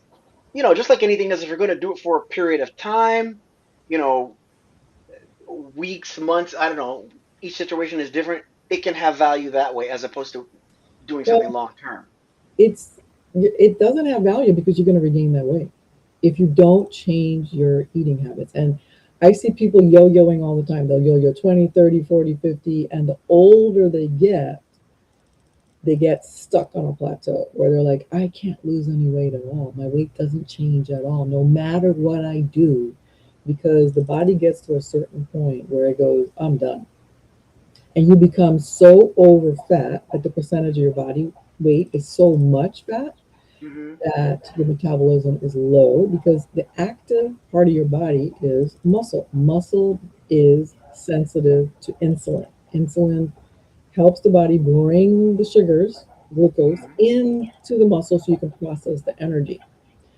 just like anything else, if you're going to do it for a period of time, you know, weeks, months, I don't know, each situation is different. It can have value that way as opposed to doing something Well, long term. it's It doesn't have value because you're going to regain that weight if you don't change your eating habits. And I see people yo-yoing all the time. They'll yo-yo 20, 30, 40, 50, and the older they get stuck on a plateau where they're like, I can't lose any weight at all. My weight doesn't change at all, no matter what I do, because the body gets to a certain point where it goes, I'm done. And you become so over fat that the percentage of your body weight is so much fat Hmm. that your metabolism is low because the active part of your body is muscle. Muscle is sensitive to insulin. Insulin helps the body bring the sugars, glucose, Hmm. into the muscle so you can process the energy.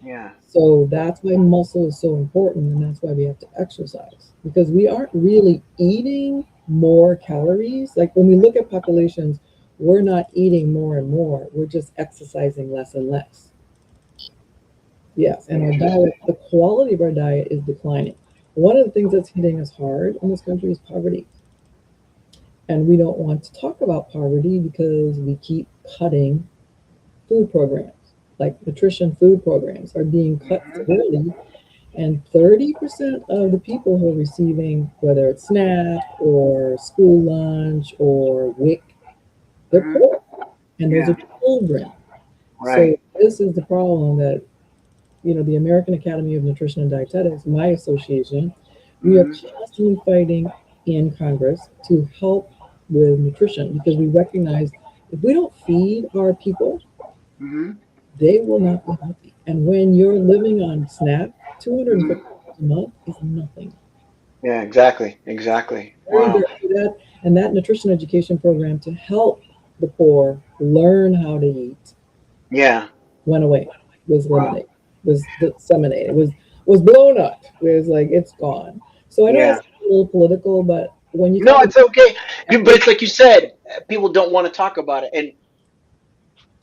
Yeah. So that's why muscle is so important, and that's why we have to exercise because we aren't really eating more calories. Like when we look at populations, we're not eating more and more, we're just exercising less and less. Yes, and our Interesting. diet, the quality of our diet is declining. One of the things that's hitting us hard in this country is poverty. And we don't want to talk about poverty because we keep cutting food programs. Like nutrition food programs are being cut Hmm. severely, and 30% of the people who are receiving, whether it's SNAP or school lunch or WIC, they're Hmm. poor, and those are Yeah. children. Right. So this is the problem that the American Academy of Nutrition and Dietetics, my association, we are Hmm. constantly fighting in Congress to help with nutrition because we recognize if we don't feed our people, Hmm. they will not be healthy. And when you're living on SNAP, Hmm. $250 a month is nothing. Yeah. Exactly. Exactly. Very, Wow. very that nutrition education program to help the poor learn how to eat Yeah. went away, was Wow. eliminated, was disseminated, was blown up. Where it's like it's gone. So I know Yeah. it's a little political, but when you No, talk about it's okay. But equity, it's like you said, people don't want to talk about it. And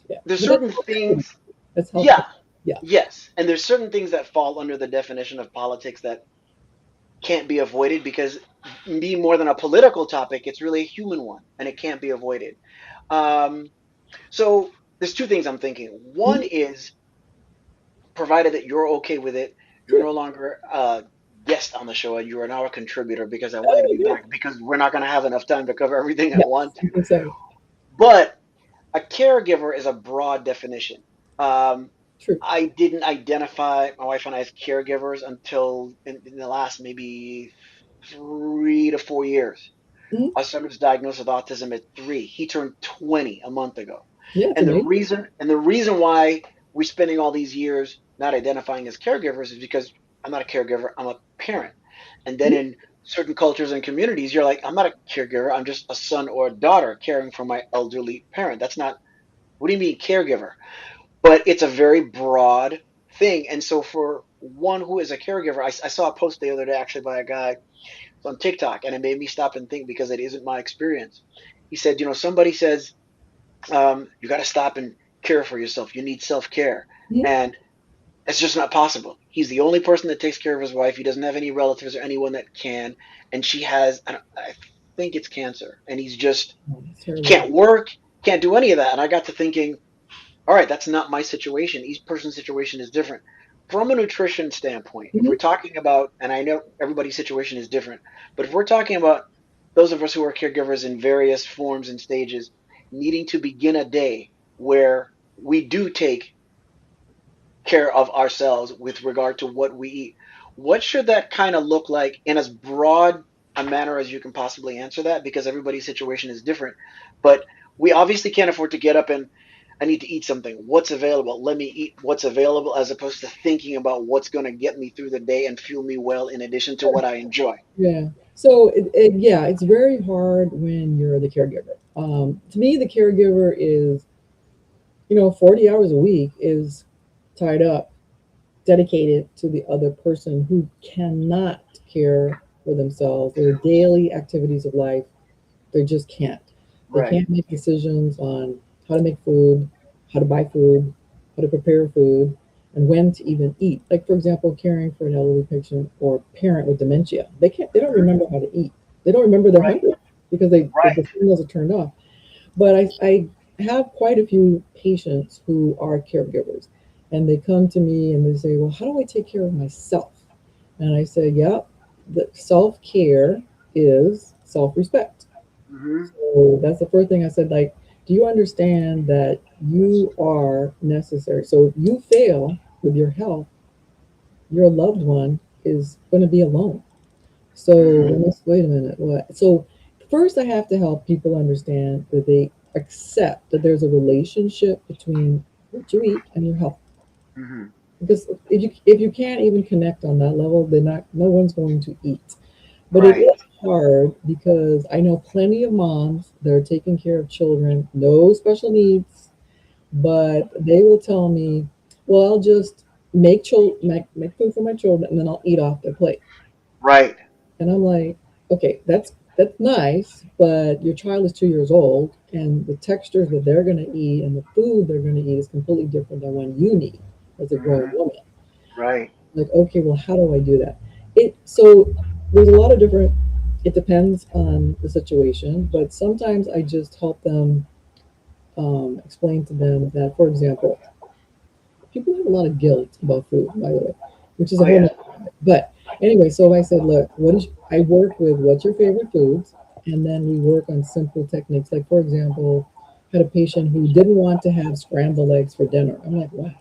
yeah, there's but that's certain health equity. things, That's health yeah, equity. Yeah. yes. And there's certain things that fall under the definition of politics that can't be avoided because being more than a political topic, it's really a human one and it can't be avoided. Um, so there's two things I'm thinking. One Mhm. is provided that you're okay with it, you're Sure. no longer a guest on the show and you are now a contributor because I want you to Oh, be yeah. back because we're not going to have enough time to cover everything I Yes, want I to. think so. But a caregiver is a broad definition. Um, True. I didn't identify my wife and I as caregivers until in the last maybe 3 to 4 years. Mhm. Our son was diagnosed with autism at 3. He turned 20 a month ago. Yeah, it's And the amazing. reason and the reason why we're spending all these years not identifying as caregivers is because I'm not a caregiver, I'm a parent. And then Mhm. in certain cultures and communities, you're like, I'm not a caregiver, I'm just a son or a daughter caring for my elderly parent. That's not, what do you mean caregiver? But it's a very broad thing. And so for one who is a caregiver, I saw a post the other day actually by a guy on TikTok, and it made me stop and think because it isn't my experience. He said, somebody says, you got to stop and care for yourself. You need self care. Mhm. And it's just not possible. He's the only person that takes care of his wife. He doesn't have any relatives or anyone that can. And she has, I think it's cancer. And Oh, that's he terrible. can't work, can't do any of that. And I got to thinking, all right, that's not my situation. Each person's situation is different. From a nutrition standpoint, if we're Mhm. talking about, and I know everybody's situation is different, but if we're talking about those of us who are caregivers in various forms and stages, needing to begin a day where we do take care of ourselves with regard to what we eat, what should that kind of look like in as broad a manner as you can possibly answer that? Because everybody's situation is different. But we obviously can't afford to get up and I need to eat something. What's available? Let me eat what's available as opposed to thinking about what's going to get me through the day and fuel me well in addition to what I enjoy. Yeah. So yeah, it's very hard when you're the caregiver. To me, the caregiver is 40 hours a week is tied up, dedicated to the other person who cannot care for themselves, their daily activities of life. They just can't. They Right. can't make decisions on how to make food, how to buy food, how to prepare food, and when to even eat. Like for example, caring for an elderly patient or parent with dementia. They don't Mhm. remember how to eat. They don't remember they're Right. hungry because the Right. signals are turned off. But I have quite a few patients who are caregivers, and they come to me and they say, "Well, how do I take care of myself?" And I say, "Yep, the self care is self respect." Hmm. So that's the first thing I said. Like, do you understand that you are necessary? So if you fail with your health, your loved one is going to be alone. So Hmm. wait a minute, what? So first, I have to help people understand that they accept that there's a relationship between what you eat and your health. Hmm. Because if you can't even connect on that level, then not no one's going to eat. But it Right. is hard because I know plenty of moms that are taking care of children, no special needs, but they will tell me, "Well, I'll just make food for my children, and then I'll eat off their plate." Right. And I'm like, okay, that's nice, but your child is 2 years old, and the textures that they're going to eat and the food they're going to eat is completely different than one you need as a grown Hmm. woman. Right. Like, okay, well, how do I do that? So there's a lot of different. It depends on the situation, but sometimes I just help them explain to them that, for example, people have a lot of guilt about food, by the way, which is a Oh whole yeah. nother topic. But anyway, so I said, look, I work with what's your favorite foods, and then we work on simple techniques. Like, for example, had a patient who didn't want to have scrambled eggs for dinner. I'm like, wow,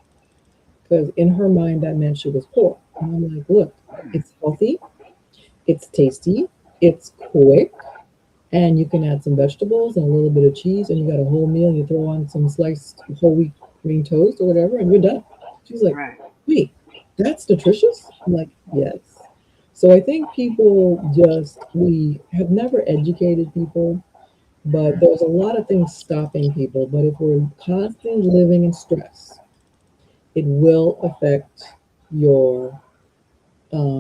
because in her mind that meant she was poor. And I'm like, look, it's healthy, it's tasty, it's quick, and you can add some vegetables and a little bit of cheese, and you got a whole meal. You throw on some sliced whole wheat green toast or whatever, and you're done. She's like, Right. wait, that's nutritious? I'm like, yes. So I think we have never educated people, but Hmm. there's a lot of things stopping people. But if we're constantly living in stress, it will affect your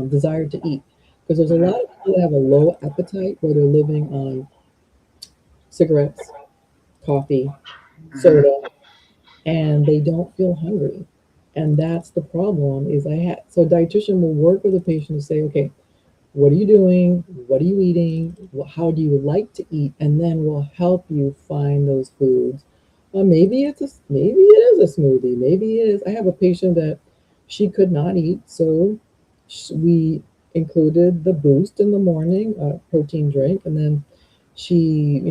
desire to eat. Because there's a Hmm. lot of people that have a low appetite where they're living on cigarettes, coffee, Hmm. soda, and they don't feel hungry. And that's the problem is I had so a dietitian will work with a patient to say, okay, what are you doing? What are you eating? How do you like to eat? And then we'll help you find those foods. Maybe it is a smoothie. Maybe it is. I have a patient that she could not eat, so we included the boost in the morning, protein drink, and then she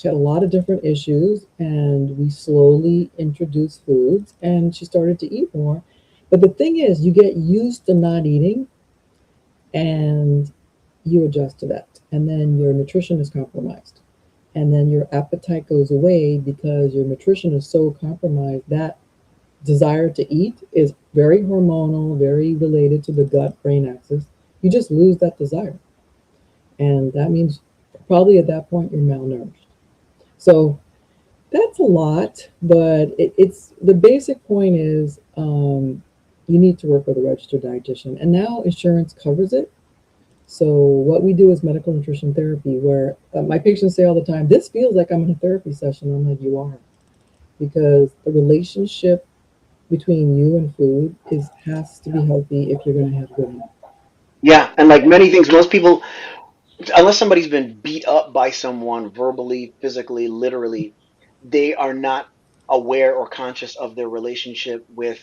had a lot of different issues, and we slowly introduced foods, and she started to eat more. But the thing is, you get used to not eating, and you adjust to that, and then your nutrition is compromised, and then your appetite goes away because your nutrition is so compromised that desire to eat is very hormonal, very related to the gut brain axis. You just lose that desire, and that means probably at that point you're malnourished. So that's a lot, but it's the basic point is you need to work with a registered dietitian, and now insurance covers it. So what we do is medical nutrition therapy, where my patients say all the time, "This feels like I'm in a therapy session." I'm like, "You are," because the relationship between you and food is has to be healthy if you're going to have good health. Yeah, and like many things, most people, unless somebody's been beat up by someone verbally, physically, literally, they are not aware or conscious of their relationship with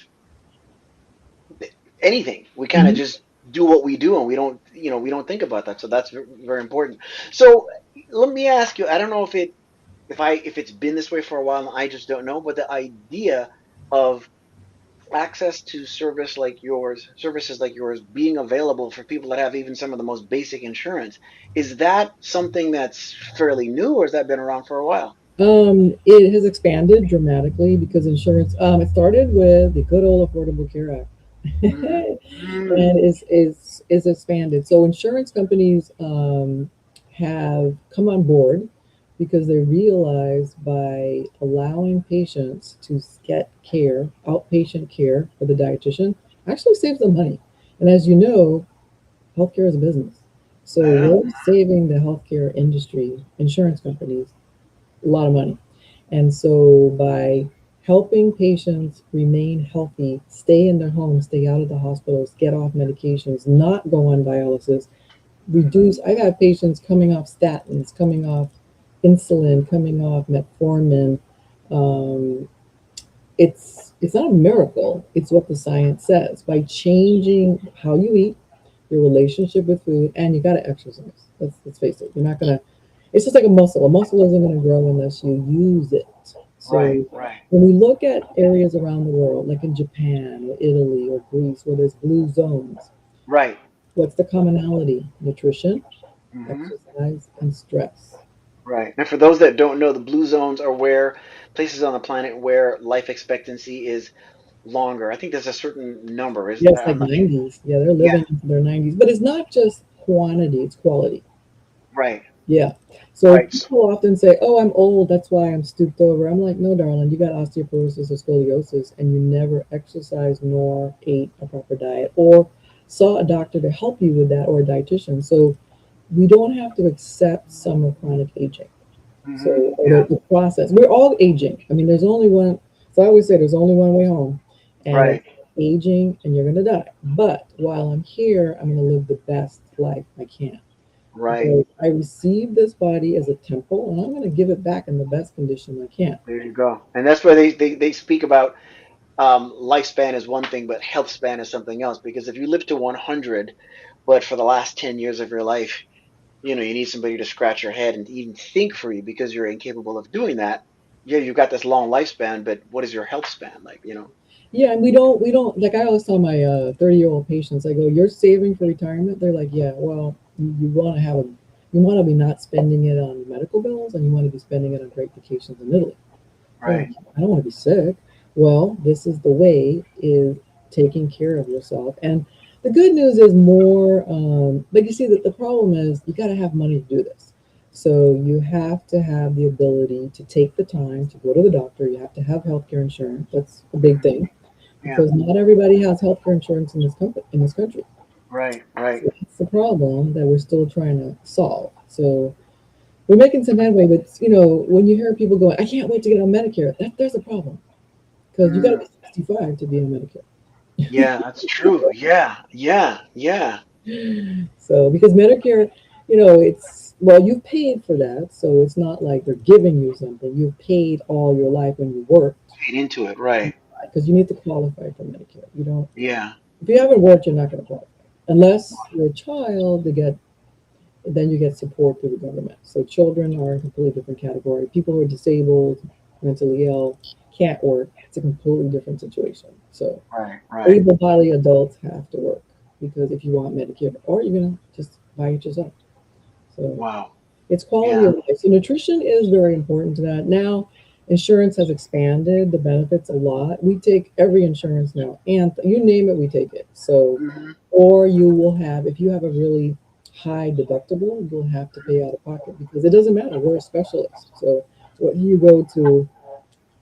anything. We kind of Mhm. just do what we do, and we don't think about that. So that's very important. So let me ask you. I don't know if it's been this way for a while, and I just don't know. But the idea of access to services like yours being available for people that have even some of the most basic insurance, is that something that's fairly new, or has that been around for a while? It has expanded dramatically because insurance. It started with the good old Affordable Care Act, Hmm. Mm. and is expanded. So insurance companies have come on board because they realize by allowing patients to get care, outpatient care for the dietitian, actually saves them money. And as you know, healthcare is a business. So I know. we're saving the healthcare industry, insurance companies, a lot of money. And so by helping patients remain healthy, stay in their homes, stay out of the hospitals, get off medications, not go on dialysis, reduce. I've had patients coming off statins, coming off insulin, coming off metformin, Um, it's not a miracle. It's what the science says. By changing how you eat, your relationship with food, and you got to exercise. Let's face it. You're not gonna. It's just like a muscle. A muscle isn't going to grow unless you use it. Right, So right, when we look at areas around the world, like in Japan or Italy or Greece, where there's blue zones, right. what's the commonality? Nutrition, Hmm. exercise, and stress. Right. And for those that don't know, the blue zones are where places on the planet where life expectancy is longer. I think there's a certain number. Is Yeah, it's like I'm not. 90s. Yeah, they're Yeah. living into their 90s. But it's not just quantity, it's quality. Right. Yeah. So Right. people often say, "Oh, I'm old. That's why I'm stooped over." I'm like, "No, darling. You got osteoporosis or scoliosis, and you never exercised nor ate a proper diet, or saw a doctor to help you with that, or a dietitian." So we don't have to accept some of chronic aging. So Hmm. or Yeah. the process. We're all aging. I mean, there's only one. So I always say, there's only one way home, and it's Right. aging, and you're gonna die. But while I'm here, I'm gonna live the best life I can Right. because I received this body as a temple, and I'm going to give it back in the best condition I can. There you go. And that's why they speak about lifespan is one thing, but health span is something else. Because if you live to 100, but for the last 10 years of your life, you need somebody to scratch your head and even think for you because you're incapable of doing that. Yeah, you've got this long lifespan, but what is your health span like? Yeah, and we don't like I always tell my 30-year-old patients, I go, "You're saving for retirement." They're like, "Yeah, well, you want to have a, you want to be not spending it on medical bills, and you want to be spending it on great vacations in Italy." They're like, Right. "I don't want to be sick." Well, this is the way, is taking care of yourself. And the good news is more, but you see that the problem is you got to have money to do this. So you have to have the ability to take the time to go to the doctor. You have to have healthcare insurance. That's a big Hmm. thing Yeah. because not everybody has healthcare insurance in this company in this country. Right. Right. So that's the problem that we're still trying to solve. So we're making some headway, but when you hear people going, "I can't wait to get on Medicare," there's a problem because you got to Mm. be 65 to be on Medicare. Yeah, that's true. Yeah. Yeah. Yeah. So because Medicare, it's, well, you've paid for that, so it's not like they're giving you something. You've paid all your life when you worked Paid into it. Right. because you need to qualify for Medicare. You don't. Yeah. If you haven't worked, you're not going to qualify unless you're a child. Then you get support through the government. So children are a completely different category. People who are disabled, mentally ill, can't work. It's a completely different situation. So Right. Right. able-bodied adults have to work because if you want Medicare, or you're gonna just buy it yourself. So Wow. it's quality Yeah. of life. So nutrition is very important to that. Now, insurance has expanded the benefits a lot. We take every insurance now, and you name it, we take it. So, Hmm. or you will have, if you have a really high deductible, you'll have to pay out of pocket because it doesn't matter. We're a specialist. So, whether you go to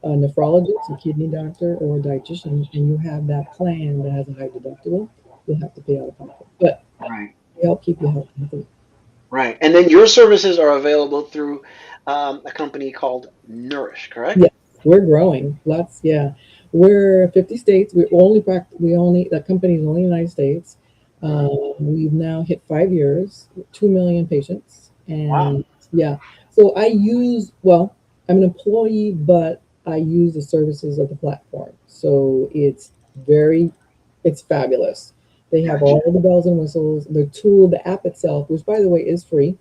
a nephrologist, a kidney doctor, or a dietitian, and you have that plan that has a high deductible, you'll have to pay out of pocket. But Right. we help keep you healthy. Right. And then your services are available through a company called Nourish, correct? Yes, we're growing. Lots, yeah. We're 50 states. We only, the company is only in the United States. Hmm. We've now hit 5 years, 2 million patients. Wow. And yeah, so I'm an employee, but I use the services of the platform. So it's fabulous. They have Gotcha. all the bells and whistles. The tool, the app itself, which by the way is free,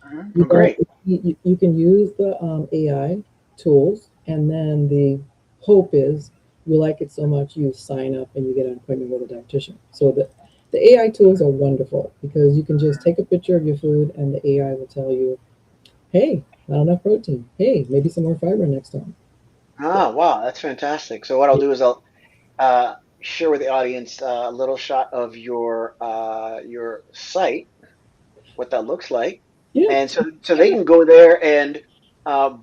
Hmm. you Oh, don't great. you can use the AI tools, and then the hope is you like it so much you sign up and you get an appointment with a dietitian. So the AI tools are wonderful because you can just take a picture of your food and the AI will tell you, "Hey, not enough protein. Hey, maybe some more fiber next time." Ah, wow, that's fantastic. So what I'll do is I'll share with the audience a little shot of your site, what that looks like, Yeah, and so they can go there and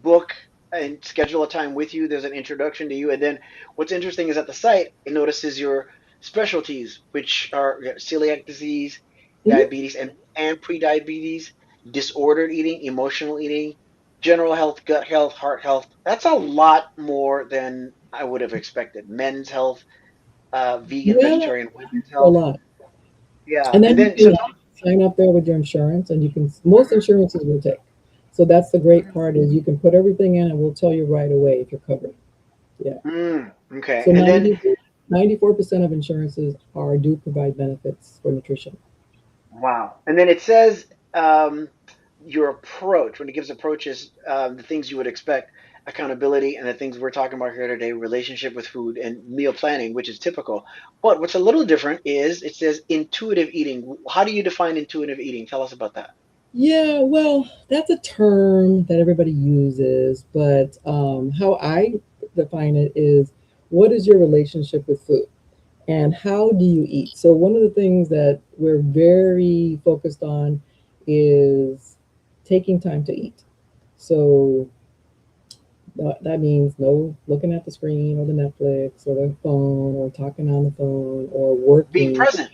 book and schedule a time with you. There's an introduction to you, and then what's interesting is at the site it notices your specialties, which are celiac disease, mhm. diabetes, and pre-diabetes, disordered eating, emotional eating, general health, gut health, heart health. That's a lot more than I would have expected. Men's health, vegan, Yeah, vegetarian, women's a health. lot. Yeah, And and then you then so can sign up there with your insurance, and you can, most insurances will take. So that's the great part is you can put everything in and we'll tell you right away if you're covered. Yeah. Okay. So And then 94% of insurances do provide benefits for nutrition. wow. And then it says um, your approach, when it gives approaches, the things you would expect, accountability, and the things we're talking about here today, relationship with food and meal planning, which is typical. But what's a little different is it says intuitive eating. How do you define intuitive eating? Tell us about that. Yeah, well, that's a term that everybody uses, but how I define it is what is your relationship with food and how do you eat? So, one of the things that we're very focused on is taking time to eat. So, that means no looking at the screen or the Netflix or the phone or talking on the phone or Being working. present.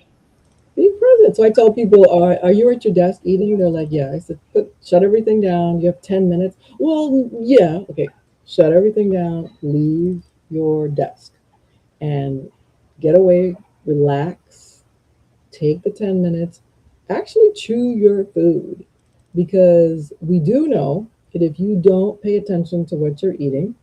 Be present. So I tell people, are you at your desk eating? They're like, yeah. I said, shut everything down. You have 10 minutes. Well, yeah. Okay. Shut everything down. Leave your desk and get away, relax, take the 10 minutes, actually chew your food because we do know that if you don't pay attention to what you're eating,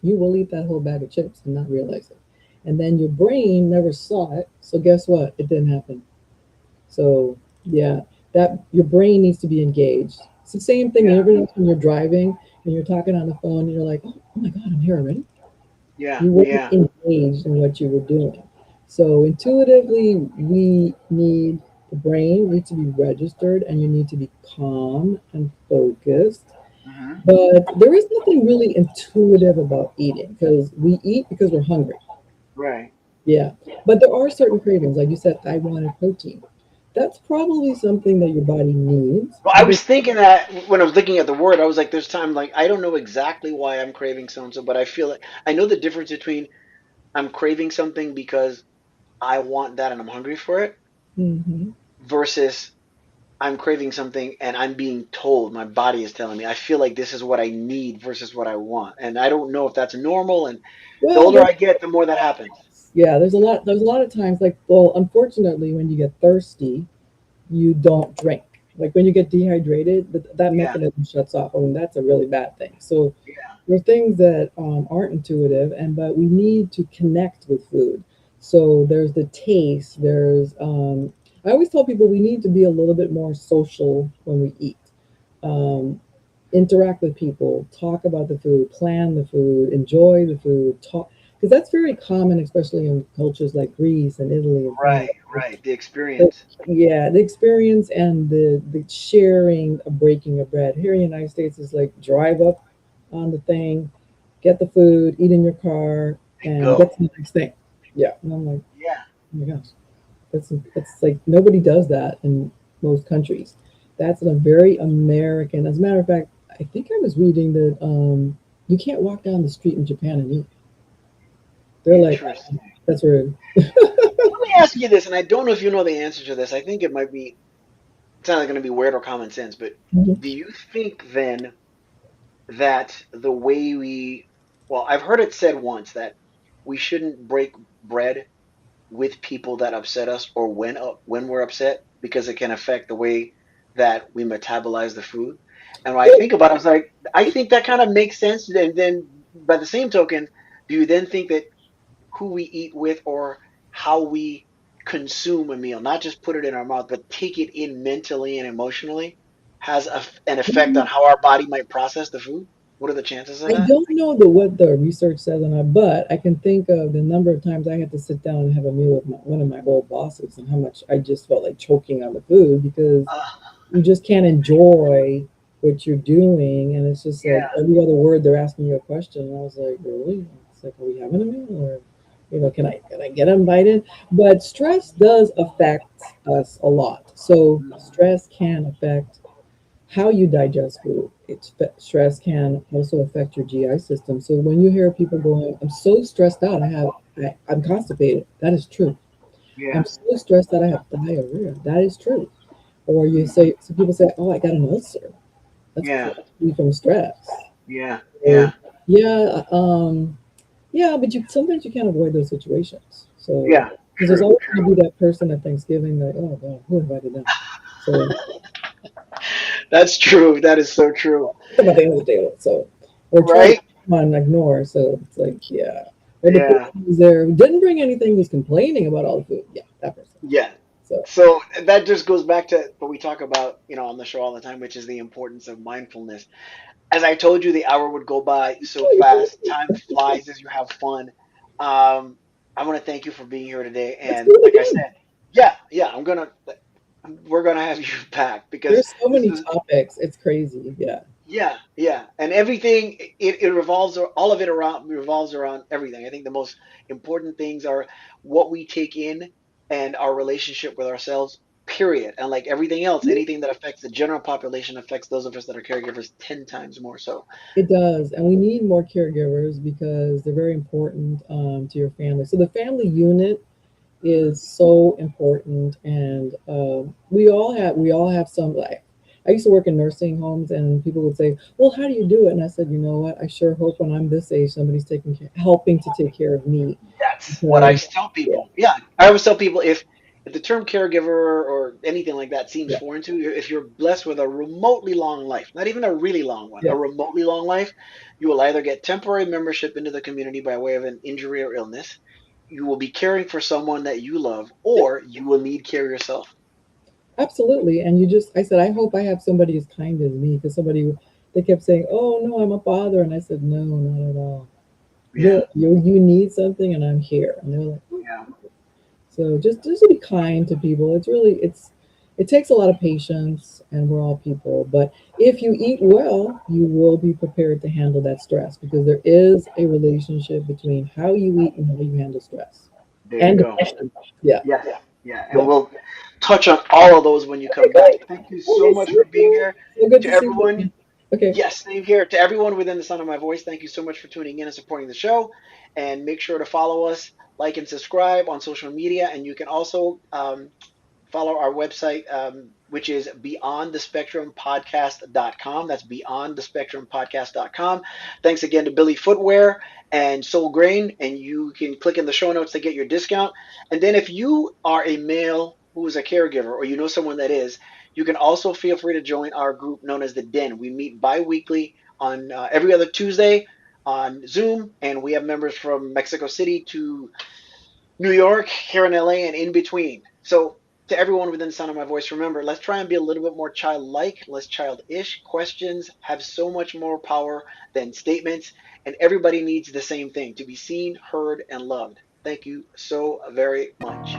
you will eat that whole bag of chips and not realize it. And then your brain never saw it. So guess what? It didn't happen. So yeah, that your brain needs to be engaged. It's the same thing. You Yeah. ever notice when you're driving and you're talking on the phone, and you're like, oh my God, I'm here already. Yeah. You weren't Yeah. engaged in what you were doing. So intuitively, we need the brain needs to be registered, and you need to be calm and focused. Hmm. But there is nothing really intuitive about eating because we eat because we're hungry. Right. Yeah. But there are certain cravings. Like you said, I wanted protein. That's probably something that your body needs Well, I because was thinking that when I was looking at the word, I was like, there's time, like, I don't know exactly why I'm craving so and so, but I feel like I know the difference between I'm craving something because I want that and I'm hungry for it hmm versus I'm craving something and I'm being told, my body is telling me, I feel like this is what I need versus what I want. And I don't know if that's normal. And the well, older I get, the more that happens. there's a lot of times like well, unfortunately when you get thirsty, you don't drink. Like when you get dehydrated, that Yeah. mechanism shuts off. I mean, that's a really bad thing. So Yeah. there are things that aren't intuitive, and but we need to connect with food. So there's the taste. I always tell people we need to be a little bit more social when we eat. Um, Interact with people, talk about the food, plan the food, enjoy the food, talk because that's very common, especially in cultures like Greece and Italy and France. Right. Right. The The, experience. yeah, the experience and the sharing of breaking of bread. Here in the United States is like drive up on the thing, get the food, eat in your car, And and go. get to the next thing. Yeah, and I'm like, Yeah. oh my gosh, that's like nobody does that in most countries. That's a very American. As a matter of fact, I think I was reading that you can't walk down the street in Japan and eat. They're like, Interesting. that's rude. Let me ask you this, and I don't know if you know the answer to this. I think it might be, it's not going to be weird or common sense, but Mhm. do you think then that the way we, well, I've heard it said once that we shouldn't break bread with people that upset us or when we're upset because it can affect the way that we metabolize the food. And when I think about it, I was like, I think that kind of makes sense. And then by the same token, do you then think that who we eat with or how we consume a meal, not just put it in our mouth, but take it in mentally and emotionally, has an effect on how our body might process the food? What are the chances of I that? don't know what the research says on that, but I can think of the number of times I had to sit down and have a meal with one of my old bosses and how much I just felt like choking on the food because Uh, you just can't enjoy what you're doing. And it's just like yeah, every other word they're asking you a question. And I was like, really? It's like, are we having a meal? Or, can I get invited? But stress does affect us a lot. So stress can affect how you digest food. Stress can also affect your GI system. So when you hear people going, "I'm so stressed out, I'm constipated," that is true. I'm yeah, so stressed that I have diarrhea. That is true. Or you mm, say, so people say, "Oh, I got an ulcer." That's yeah, probably from stress. yeah, So, yeah, yeah, yeah, but you sometimes you can't avoid those situations. So yeah. because there's True, always true. going to be that person at Thanksgiving, like, "Oh God, who invited them?" So That's true. That is so true. Come at the end of the day, so we're trying to Right? come on and ignore. So it's like, yeah. Or the person Yeah. who's there who didn't bring anything, was complaining about all the food. Yeah, that person. Yeah. So So that just goes back to what we talk about, on the show all the time, which is the importance of mindfulness. As I told you, the hour would go by so oh, you're fast. fine. Time flies as you have fun. I want to thank you for being here today. Let's And do it like I again. said, yeah, yeah, we're gonna have you back because There's so this many is, topics. It's crazy. Yeah. yeah, yeah, and everything it revolves, all of it around revolves around everything. I think the most important things are what we take in and our relationship with ourselves. Period. And like everything else, anything that affects the general population affects those of us that are caregivers 10 times more so. It does, and we need more caregivers because they're very important to your family. So the family unit Mhm. is so important, and we all have some like. I used to work in nursing homes, and people would say, "Well, how do you do it?" And I said, "You know what? I sure hope when I'm this age, somebody's helping to take care of me." That's what I Because tell yeah, people. Yeah, I always tell people if the term caregiver or anything like that seems yeah, foreign to you, if you're blessed with a remotely long life, not even a really long one, yeah. a remotely long life, you will either get temporary membership into the community by way of an injury or illness, you will be caring for someone that you love, or you will need care yourself. Absolutely. And I said, I hope I have somebody as kind as me, because they kept saying, "Oh, no, I'm a father." And I said, "No, not at all. Yeah, You need something and I'm here." And they're like, "Oh." yeah, So just to be kind to people. It takes a lot of patience, and we're all people. But if you eat well, you will be prepared to handle that stress, because there is a relationship between how you eat and how you handle stress there you and go. depression. Yeah. Yes, yeah, and Yeah. we'll touch on all of those when you Okay, come back. great. Thank you so Okay, much for see being you. here. So good To to see you everyone, again. Okay. yes, same here. To everyone within the sound of my voice, thank you so much for tuning in and supporting the show. And make sure to follow us, like, and subscribe on social media. And you can also follow our website, which is beyondthespectrumpodcast.com. That's beyondthespectrumpodcast.com. Thanks again to Billy Footwear and Soul Grain. And you can click in the show notes to get your discount. And then if you are a male who is a caregiver or you know someone that is, you can also feel free to join our group known as the Den. We meet bi-weekly on every other Tuesday on Zoom, and we have members from Mexico City to New York, here in LA, and in between. So, to everyone within the sound of my voice, remember, let's try and be a little bit more childlike, less childish. Questions have so much more power than statements, and everybody needs the same thing to be seen, heard, and loved. Thank you so very much.